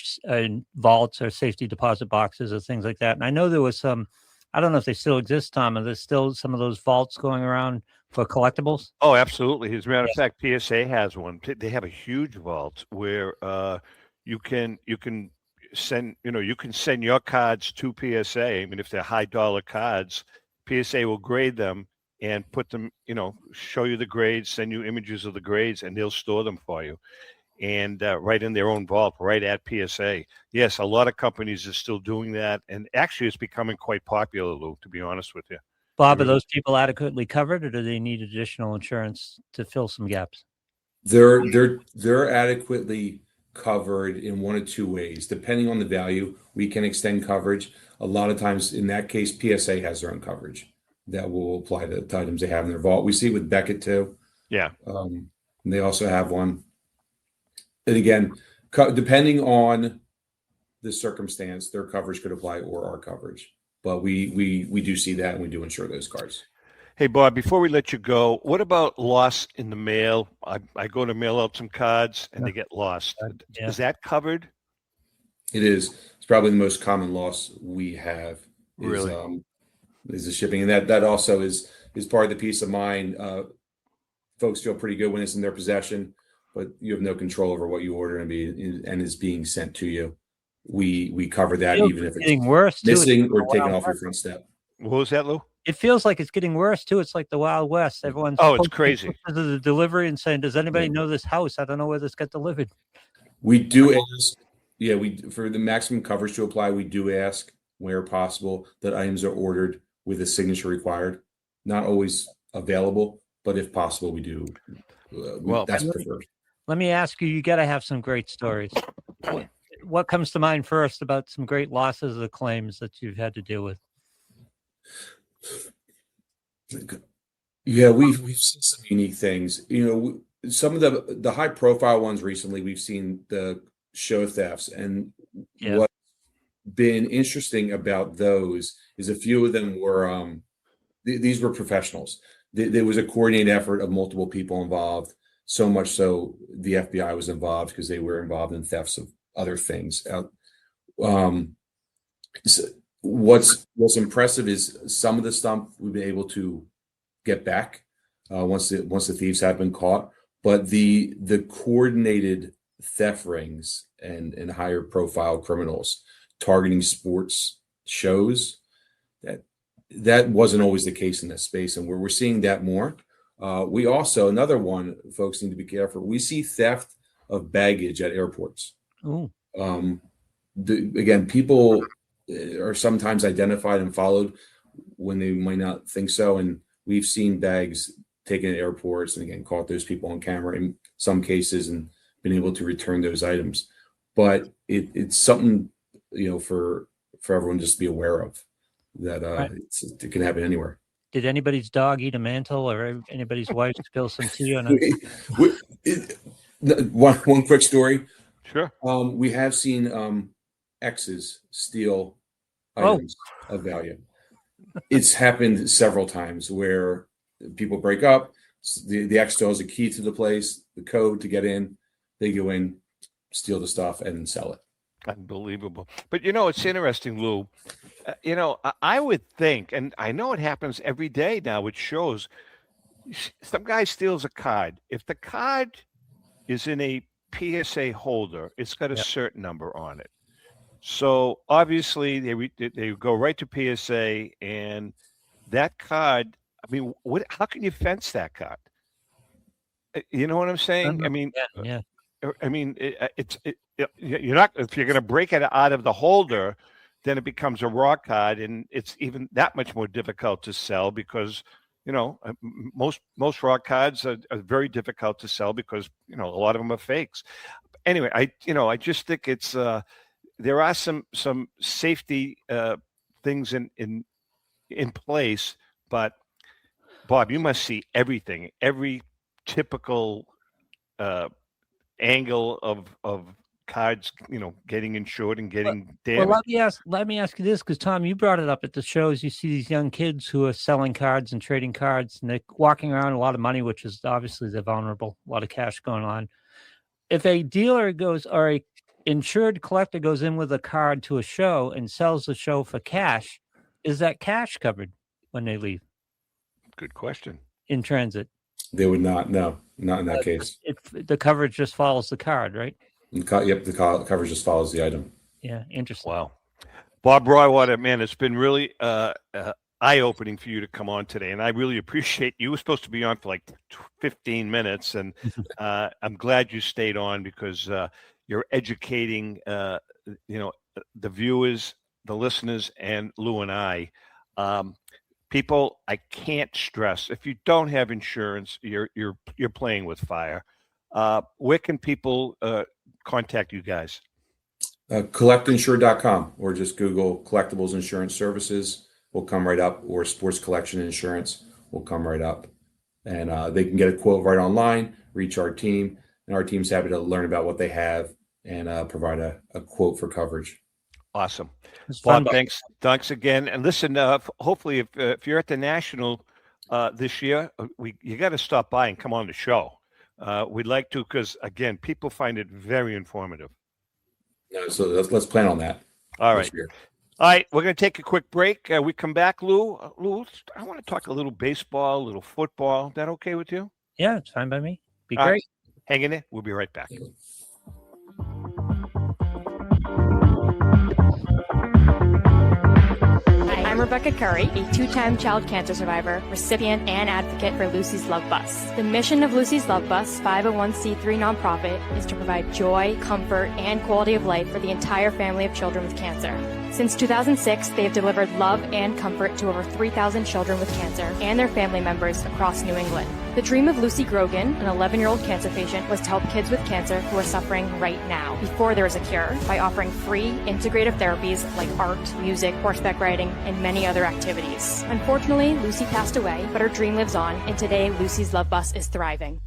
vaults or safety deposit boxes or things like that. And I know there was some, I don't know if they still exist, Tom, and there's still some of those vaults going around for collectibles. Oh, absolutely. As a matter of fact, PSA has one. They have a huge vault where you can send your cards to PSA. I mean, if they're high dollar cards, PSA will grade them and put them, show you the grades, send you images of the grades, and they'll store them for you. And right in their own vault, right at PSA. Yes, a lot of companies are still doing that. And actually, it's becoming quite popular, Lou, to be honest with you. Bob, are those people adequately covered, or do they need additional insurance to fill some gaps? They're adequately covered in one of two ways. Depending on the value, we can extend coverage. A lot of times, in that case, PSA has their own coverage that will apply to the items they have in their vault. We see it with Beckett too. Yeah. They also have one. And again, depending on the circumstance, their coverage could apply or our coverage. But we do see that, and we do insure those cards. Hey, Bob, before we let you go, what about loss in the mail? I go to mail out some cards, and they get lost. Yeah. Is that covered? It is. It's probably the most common loss we have. Really? Is the shipping, and that also is part of the peace of mind. Folks feel pretty good when it's in their possession, but you have no control over what you order and is being sent to you. We cover that even if it's getting worse, missing or taken off your front step. What was that, Lou? It feels like it's getting worse too. It's like the Wild West. Everyone's it's crazy. To the delivery and saying, "Does anybody know this house? I don't know where this got delivered." We do ask, for the maximum coverage to apply, we do ask where possible that items are ordered with a signature required. Not always available, but if possible, we do. That's preferred. Let me ask you. You got to have some great stories. What comes to mind first about some great losses or claims that you've had to deal with? Yeah, we've seen some unique things. Some of the high profile ones recently, we've seen the show thefts, and what's been interesting about those is a few of them were these were professionals. There was a coordinated effort of multiple people involved, so much so the FBI was involved because they were involved in thefts of other things. What's impressive is some of the stuff we've been able to get back once the thieves have been caught, but the coordinated theft rings and higher profile criminals targeting sports shows, that wasn't always the case in this space, and we're seeing that more. We also, another one, folks need to be careful. We see theft of baggage at airports. Oh. Again, people are sometimes identified and followed when they might not think so, and we've seen bags taken at airports and again caught those people on camera in some cases and been able to return those items. But it's something, for everyone just to be aware of, that Right. it can happen anywhere. Did anybody's dog eat a mantle or anybody's wife spill some tea on One quick story. Sure. We have seen exes steal items of value. It's happened several times where people break up. The ex still has a key to the place, the code to get in. They go in, steal the stuff, and sell it. Unbelievable. But it's interesting, Lou. I would think, and I know it happens every day now with shows, some guy steals a card. If the card is in a PSA holder, it's got a certain number on it. So obviously they go right to PSA, and that card, I mean, how can you fence that card? You know what I'm saying? I mean, yeah. I mean, you're not, if you're going to break it out of the holder, then it becomes a raw card, and it's even that much more difficult to sell because, most raw cards are very difficult to sell because, a lot of them are fakes. Anyway, I just think it's, there are some safety things in place, but Bob, you must see everything, every typical angle of cards, getting insured and getting damaged. Well, let me ask you this, because Tom, you brought it up at the shows. You see these young kids who are selling cards and trading cards, and they're walking around a lot of money, which is obviously they're vulnerable, a lot of cash going on. If a dealer goes or a insured collector goes in with a card to a show and sells the show for cash, is that cash covered when they leave? Good question. In transit, They would not. No, not in that case. the coverage just follows the card, right? Yep, the coverage just follows the item. Yeah, interesting. Wow. Bob Broadwater, man, it's been really eye-opening for you to come on today, and I really appreciate you. You were supposed to be on for like 15 minutes, and I'm glad you stayed on because you're educating, the viewers, the listeners, and Lou and I. People, I can't stress, if you don't have insurance, you're playing with fire. Where can people contact you guys? Collectinsure.com, or just Google Collectibles Insurance Services will come right up, or Sports Collection Insurance will come right up. And they can get a quote right online, reach our team, and our team's happy to learn about what they have and provide a quote for coverage. Awesome. Bob, thanks again. And listen, hopefully if you're at the National this year, you got to stop by and come on the show. We'd like to, because again, people find it very informative. No, so let's plan on that. All right. All right, we're going to take a quick break. We come back, Lou. Lou, I want to talk a little baseball, a little football. Is that okay with you? Yeah, it's fine by me. Be All great. right. Hang in there. We'll be right back. I'm Rebecca Curry, a two-time child cancer survivor, recipient, and advocate for Lucy's Love Bus. The mission of Lucy's Love Bus, 501c3 nonprofit, is to provide joy, comfort, and quality of life for the entire family of children with cancer. Since 2006, they have delivered love and comfort to over 3,000 children with cancer and their family members across New England. The dream of Lucy Grogan, an 11-year-old cancer patient, was to help kids with cancer who are suffering right now, before there is a cure, by offering free, integrative therapies like art, music, horseback riding, and many other activities. Unfortunately, Lucy passed away, but her dream lives on, and today Lucy's Love Bus is thriving.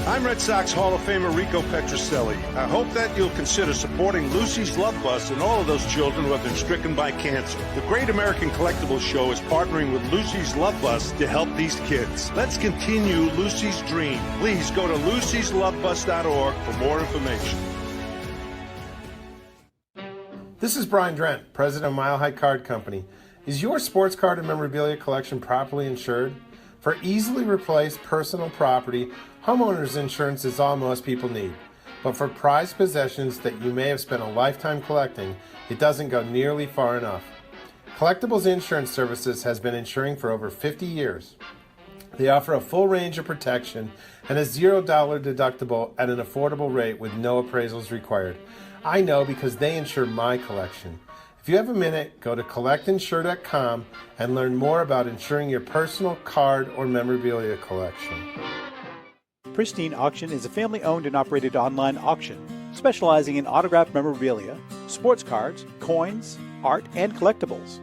I'm Red Sox Hall of Famer Rico Petroselli. I hope that you'll consider supporting Lucy's Love Bus and all of those children who have been stricken by cancer. The Great American Collectibles Show is partnering with Lucy's Love Bus to help these kids. Let's continue Lucy's dream. Please go to lucyslovebus.org for more information. This is Brian Drent, president of Mile High Card Company. Is your sports card and memorabilia collection properly insured? For easily replaced personal property, homeowners insurance is all most people need. But for prized possessions that you may have spent a lifetime collecting, it doesn't go nearly far enough. Collectibles Insurance Services has been insuring for over 50 years. They offer a full range of protection and a $0 deductible at an affordable rate with no appraisals required. I know because they insure my collection. If you have a minute, go to collectinsure.com and learn more about insuring your personal card or memorabilia collection. Pristine Auction is a family-owned and operated online auction specializing in autographed memorabilia, sports cards, coins, art, and collectibles.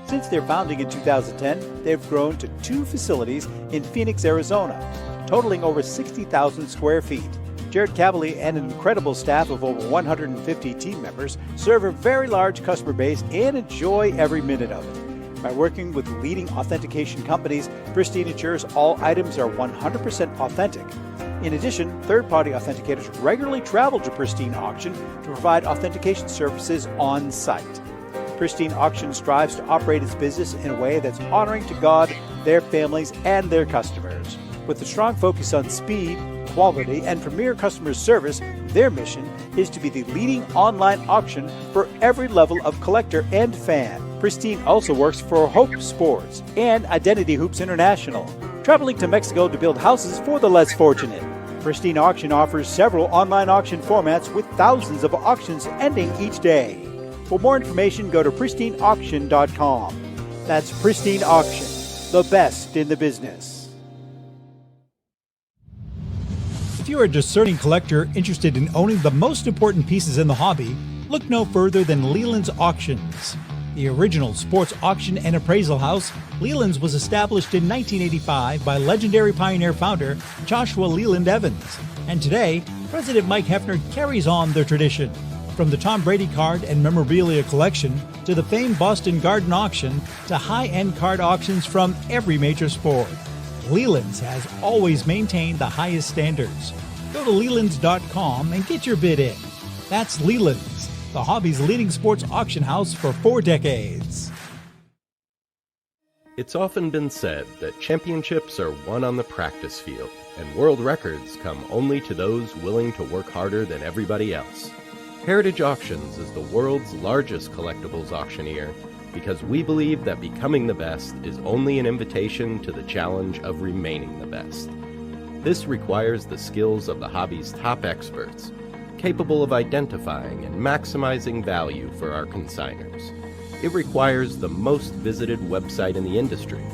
Since their founding in 2010, they've grown to 2 facilities in Phoenix, Arizona, totaling over 60,000 square feet. Jared Cavalier and an incredible staff of over 150 team members serve a very large customer base and enjoy every minute of it. By working with leading authentication companies, Pristine ensures all items are 100% authentic. In addition, third-party authenticators regularly travel to Pristine Auction to provide authentication services on site. Pristine Auction strives to operate its business in a way that's honoring to God, their families, and their customers. With a strong focus on speed, quality, and premier customer service, their mission is to be the leading online auction for every level of collector and fan. Pristine also works for Hope Sports and Identity Hoops International, traveling to Mexico to build houses for the less fortunate. Pristine Auction offers several online auction formats with thousands of auctions ending each day. For more information, go to pristineauction.com. That's Pristine Auction, the best in the business. If you're a discerning collector interested in owning the most important pieces in the hobby, look no further than Leland's Auctions. The original sports auction and appraisal house, Leland's was established in 1985 by legendary Pioneer founder Joshua Leland Evans. And today, President Mike Hefner carries on their tradition. From the Tom Brady card and memorabilia collection to the famed Boston Garden auction to high-end card auctions from every major sport, Leland's has always maintained the highest standards. Go to Lelands.com and get your bid in. That's Leland's, the hobby's leading sports auction house for 4 decades. It's often been said that championships are won on the practice field, and world records come only to those willing to work harder than everybody else. Heritage Auctions is the world's largest collectibles auctioneer because we believe that becoming the best is only an invitation to the challenge of remaining the best. This requires the skills of the hobby's top experts, capable of identifying and maximizing value for our consigners. It requires the most visited website in the industry,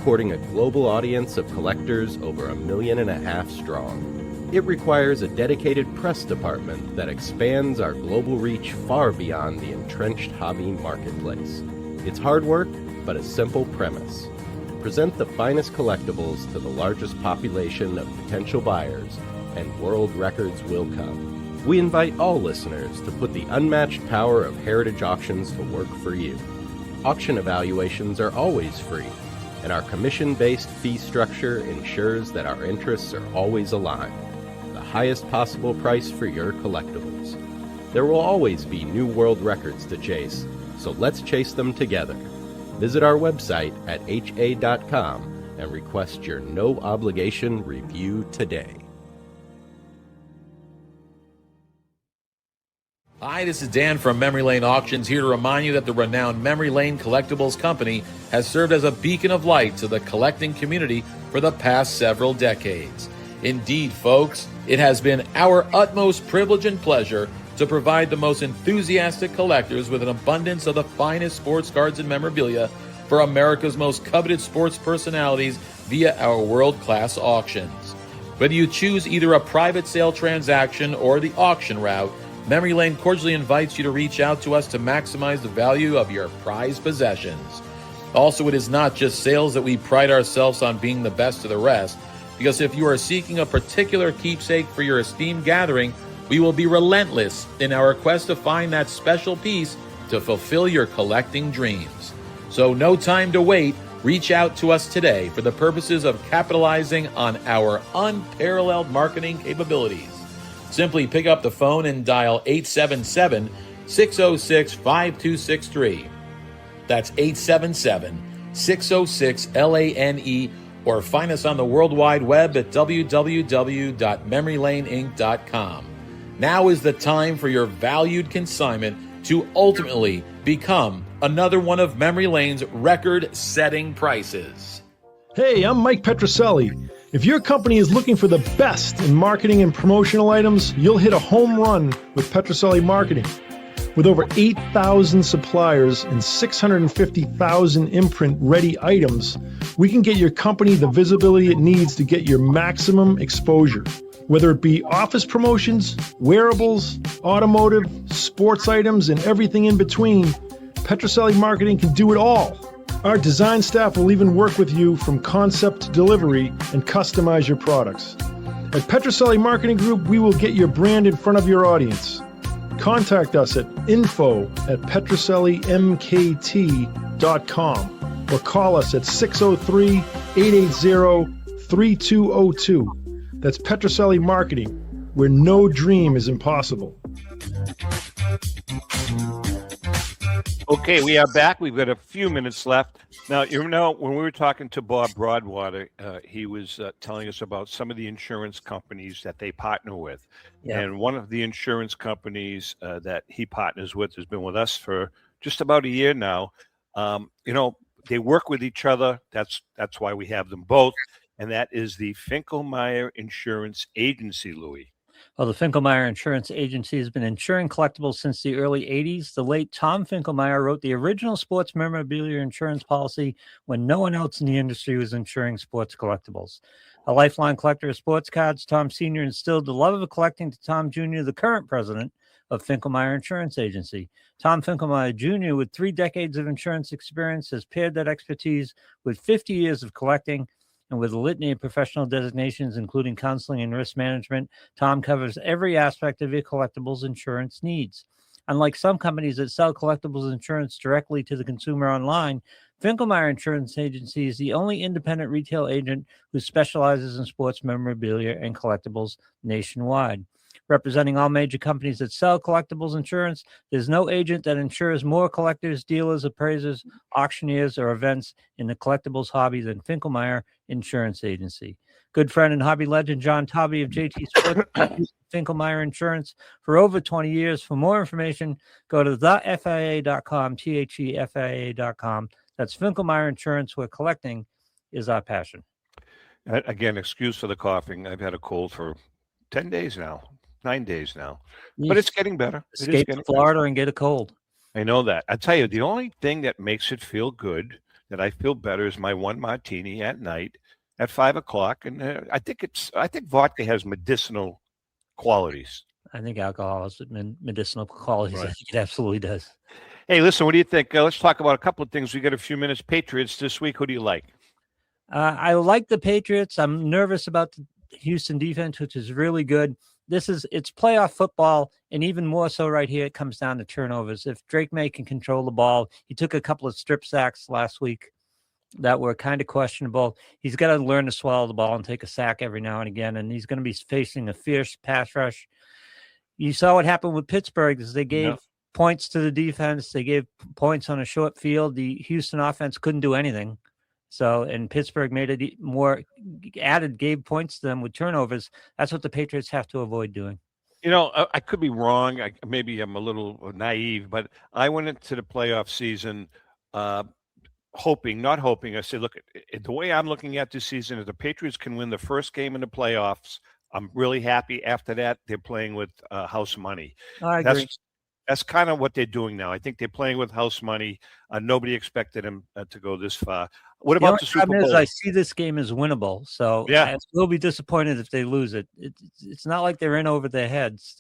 courting a global audience of collectors over 1.5 million strong. It requires a dedicated press department that expands our global reach far beyond the entrenched hobby marketplace. It's hard work, but a simple premise. Present the finest collectibles to the largest population of potential buyers, and world records will come. We invite all listeners to put the unmatched power of Heritage Auctions to work for you. Auction evaluations are always free, and our commission-based fee structure ensures that our interests are always aligned. The highest possible price for your collectibles. There will always be new world records to chase, so let's chase them together. Visit our website at ha.com and request your no-obligation review today. Hi, this is Dan from Memory Lane Auctions, here to remind you that the renowned Memory Lane Collectibles Company has served as a beacon of light to the collecting community for the past several decades. Indeed, folks, it has been our utmost privilege and pleasure to provide the most enthusiastic collectors with an abundance of the finest sports cards and memorabilia for America's most coveted sports personalities via our world-class auctions. Whether you choose either a private sale transaction or the auction route, Memory Lane cordially invites you to reach out to us to maximize the value of your prized possessions. Also, it is not just sales that we pride ourselves on being the best of the rest, because if you are seeking a particular keepsake for your esteemed gathering, we will be relentless in our quest to find that special piece to fulfill your collecting dreams. So no time to wait. Reach out to us today for the purposes of capitalizing on our unparalleled marketing capabilities. Simply pick up the phone and dial 877-606-5263. That's 877-606-LANE, or find us on the World Wide Web at www.memorylaneinc.com. Now is the time for your valued consignment to ultimately become another one of Memory Lane's record-setting prices. Hey, I'm Mike Petroselli. If your company is looking for the best in marketing and promotional items, you'll hit a home run with Petroselli Marketing. With over 8,000 suppliers and 650,000 imprint-ready items, we can get your company the visibility it needs to get your maximum exposure. Whether it be office promotions, wearables, automotive, sports items, and everything in between, Petroselli Marketing can do it all. Our design staff will even work with you from concept to delivery and customize your products. At Petroselli Marketing Group, we will get your brand in front of your audience. Contact us at info@petrosellimkt.com or call us at 603-880-3202. That's Petroselli Marketing, where no dream is impossible. Okay, we are back. We've got a few minutes left. Now, when we were talking to Bob Broadwater, he was telling us about some of the insurance companies that they partner with. Yeah. And one of the insurance companies that he partners with has been with us for just about a year now. They work with each other. That's why we have them both. And that is the Finkelmeyer Insurance Agency, Louis. Well, the Finkelmeyer Insurance Agency has been insuring collectibles since the early 80s. The late Tom Finkelmeyer wrote the original sports memorabilia insurance policy when no one else in the industry was insuring sports collectibles. A lifelong collector of sports cards, Tom Sr. instilled the love of collecting to Tom Jr., the current president of Finkelmeyer Insurance Agency. Tom Finkelmeyer Jr., with 3 decades of insurance experience, has paired that expertise with 50 years of collecting. And with a litany of professional designations, including counseling and risk management, Tom covers every aspect of your collectibles insurance needs. Unlike some companies that sell collectibles insurance directly to the consumer online, Finkelmeyer Insurance Agency is the only independent retail agent who specializes in sports memorabilia and collectibles nationwide. Representing all major companies that sell collectibles insurance, there's no agent that insures more collectors, dealers, appraisers, auctioneers, or events in the collectibles hobby than Finkelmeyer Insurance Agency. Good friend and hobby legend John Tobby of JT Sports used Finkelmeyer Insurance for over 20 years. For more information, go to thefia.com, thefia.com. That's Finkelmeyer Insurance, where collecting is our passion. Again, excuse for the coughing. I've had a cold for 10 days now. 9 days now, You but it's getting better. Escape to Florida and get a cold. I know that. I tell you, the only thing that makes it feel good, that I feel better, is my one martini at night at 5 o'clock, and I think vodka has medicinal qualities. I think alcohol has medicinal qualities. Right. I think it absolutely does. Hey, listen, what do you think? Let's talk about a couple of things. We got a few minutes. Patriots this week. Who do you like? I like the Patriots. I'm nervous about the Houston defense, which is really good. It's playoff football, and even more so right here, it comes down to turnovers. If Drake May can control the ball, he took a couple of strip sacks last week that were kind of questionable. He's got to learn to swallow the ball and take a sack every now and again, and he's going to be facing a fierce pass rush. You saw what happened with Pittsburgh is they gave points to the defense. They gave points on a short field. The Houston offense couldn't do anything. So, and Pittsburgh made it gave points to them with turnovers. That's what the Patriots have to avoid doing. I could be wrong. Maybe I'm a little naive, but I went into the playoff season not hoping. I said, look, the way I'm looking at this season is the Patriots can win the first game in the playoffs. I'm really happy. After that, they're playing with house money. I agree. That's kind of what they're doing now. I think they're playing with house money. Nobody expected them to go this far. What about the Super Bowl? I see this game as winnable, so I will be disappointed if they lose it. It's not like they're in over their heads.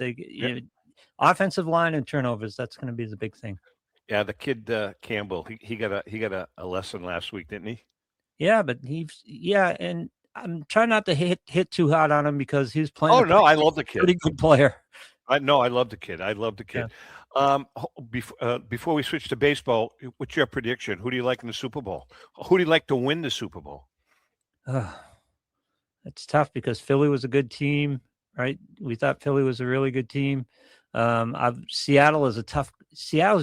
Offensive line and turnovers, that's going to be the big thing. Yeah, the kid Campbell, he got a lesson last week, didn't he? Yeah, but and I'm trying not to hit too hard on him because he's playing. Oh no, I love the kid. Pretty good player. I love the kid. Yeah. Before we switch to baseball, what's your prediction? Who do you like in the Super Bowl? Who do you like to win the Super Bowl? It's tough because Philly was a good team, right? We thought Philly was a really good team. Seattle is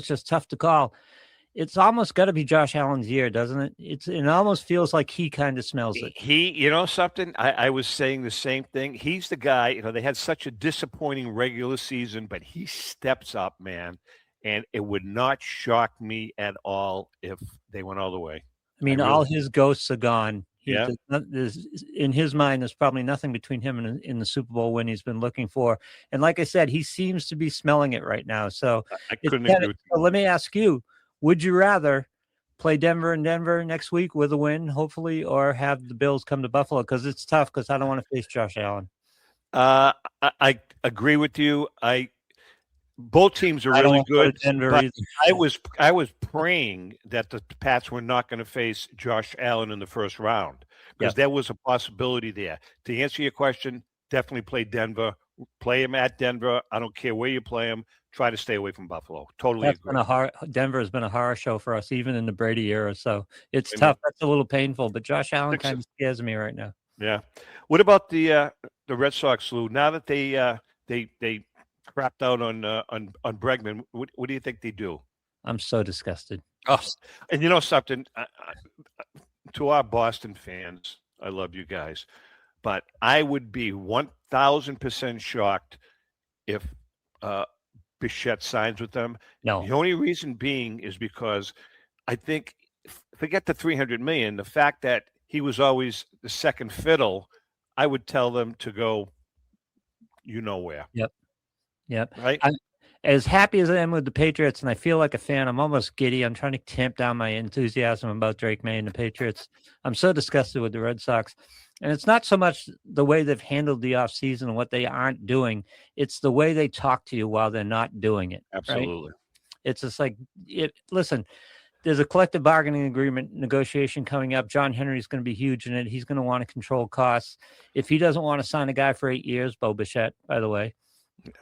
just tough to call. It's almost got to be Josh Allen's year, doesn't it? It almost feels like he kind of smells it. Something? I was saying the same thing. He's the guy, they had such a disappointing regular season, but he steps up, man. And it would not shock me at all if they went all the way. I mean, all his ghosts are gone. Yeah. In his mind, there's probably nothing between him and in the Super Bowl win he's been looking for. And like I said, he seems to be smelling it right now. So I couldn't agree with so let me ask you, would you rather play Denver in Denver next week with a win, hopefully, or have the Bills come to Buffalo? Because it's tough because I don't want to face Josh Allen. I agree with you. Both teams are really good, but I was praying that the Pats were not going to face Josh Allen in the first round because there was a possibility there. To answer your question, definitely play Denver. Play him at Denver. I don't care where you play him. Try to stay away from Buffalo. Totally agree. Denver has been a horror show for us, even in the Brady era. So it's tough. That's a little painful. But Josh Allen kind of scares me right now. Yeah. What about the Red Sox, Lou? Now that they crapped out on Bregman, what do you think they do? I'm so disgusted. Oh, and you know something? To our Boston fans, I love you guys, but I would be 1,000% shocked if Bichette signs with them. No. The only reason being is because I think, forget the $300 million, the fact that he was always the second fiddle, I would tell them to go, you know where. Yep. Right. I'm as happy as I am with the Patriots, and I feel like a fan. I'm almost giddy. I'm trying to tamp down my enthusiasm about Drake May and the Patriots. I'm so disgusted with the Red Sox. And it's not so much the way they've handled the offseason and what they aren't doing. It's the way they talk to you while they're not doing it. Absolutely. Right? It's just like, listen, there's a collective bargaining agreement negotiation coming up. John Henry's going to be huge in it. He's going to want to control costs. If he doesn't want to sign a guy for 8 years, Bo Bichette, by the way,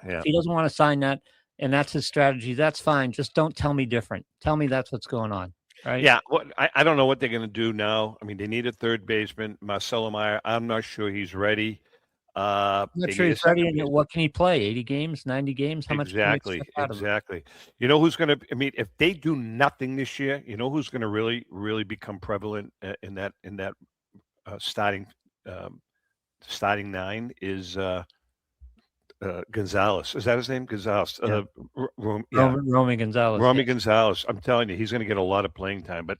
if he doesn't want to sign that, and that's his strategy, that's fine. Just don't tell me different. Tell me that's what's going on. Right? Yeah. I don't know what they're going to do now. I mean, they need a third baseman. Marcelo Meyer, I'm not sure he's ready. I'm not sure he's ready. What can he play? 80 games, 90 games? How much? Exactly. You know who's going to? I mean, if they do nothing this year, you know who's going to really become prevalent in that starting nine is Gonzalez. Is that his name? Gonzalez. Romy Gonzalez. Romy Gonzalez. I'm telling you, he's going to get a lot of playing time, but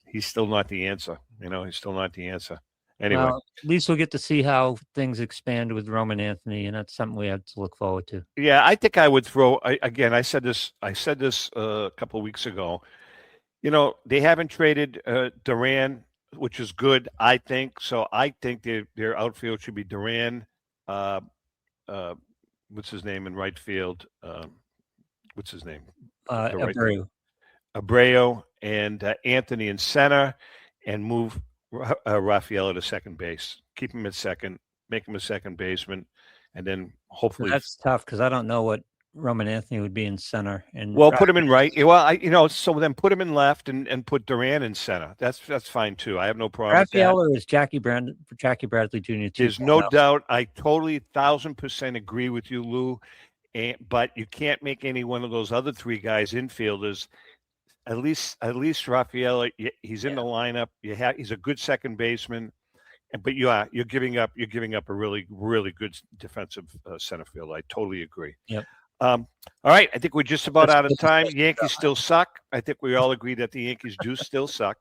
he's still not the answer. He's still not the answer. Anyway, at least we'll get to see how things expand with Roman Anthony, and that's something we have to look forward to. Yeah, I think I would throw. I said this a couple of weeks ago. They haven't traded Duran, which is good, I think. So I think their outfield should be Duran. What's his name in right field? What's his name? Abreu and Anthony in center, and move Rafael to second base. Keep him at second, make him a second baseman, and then hopefully that's tough because I don't know what Roman Anthony would be in center. And put him in right. Well, so then put him in left and put Duran in center. That's fine too. I have no problem. Rafael is Jackie Bradley Jr. There's no doubt. I totally 1,000% agree with you, Lou. But you can't make any one of those other three guys infielders. At least Rafael, he's in the lineup. He's a good second baseman, but you're giving up a really good defensive center field. I totally agree. Yep. All right, I think we're just about out of time. Yankees still suck. I think we all agree that the Yankees do still suck.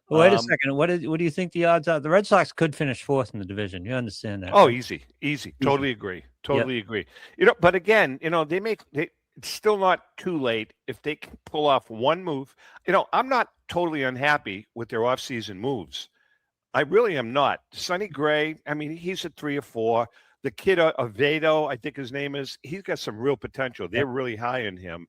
Well, wait a second. What do you think the odds are? The Red Sox could finish fourth in the division. You understand that? Oh, right? Easy. Totally agree. Agree. But again, it's still not too late if they can pull off one move. I'm not totally unhappy with their offseason moves. I really am not. Sonny Gray, I mean, he's at 3 or 4. The kid Avedo, I think his name is, he's got some real potential. They're really high in him.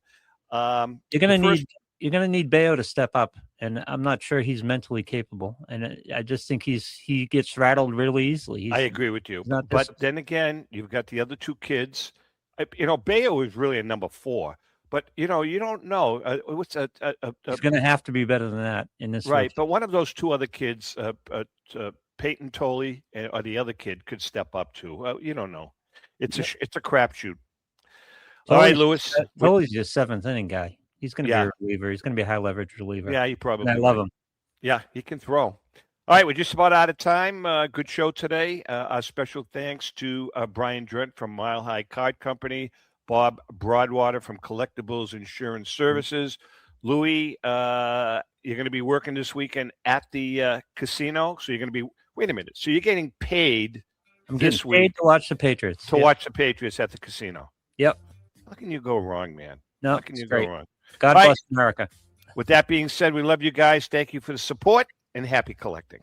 You're gonna need Bayo to step up, and I'm not sure he's mentally capable. And I just think he gets rattled really easily. I agree with you. But then again, you've got the other two kids. Bayo is really a number 4, but you don't know what's he's going to have to be better than that in this. Right, but one of those two other kids, Peyton Tolley or the other kid, could step up too. You don't know. It's a crapshoot. All right, Lewis. Tolley's your 7th inning guy. He's going to be a reliever. He's going to be a high leverage reliever. Yeah, he probably. And I love him. Yeah, he can throw. All right, we're just about out of time. Good show today. Our special thanks to Brian Drent from Mile High Card Company, Bob Broadwater from Collectibles Insurance Services, Louis, you're going to be working this weekend at the casino. So you're going to be, wait a minute. So you're getting paid I'm this getting paid week to watch the Patriots. to watch the Patriots at the casino. Yep. How can you go wrong, man? No, How can it's you great. go wrong? God All right. bless America. With that being said, we love you guys. Thank you for the support and happy collecting.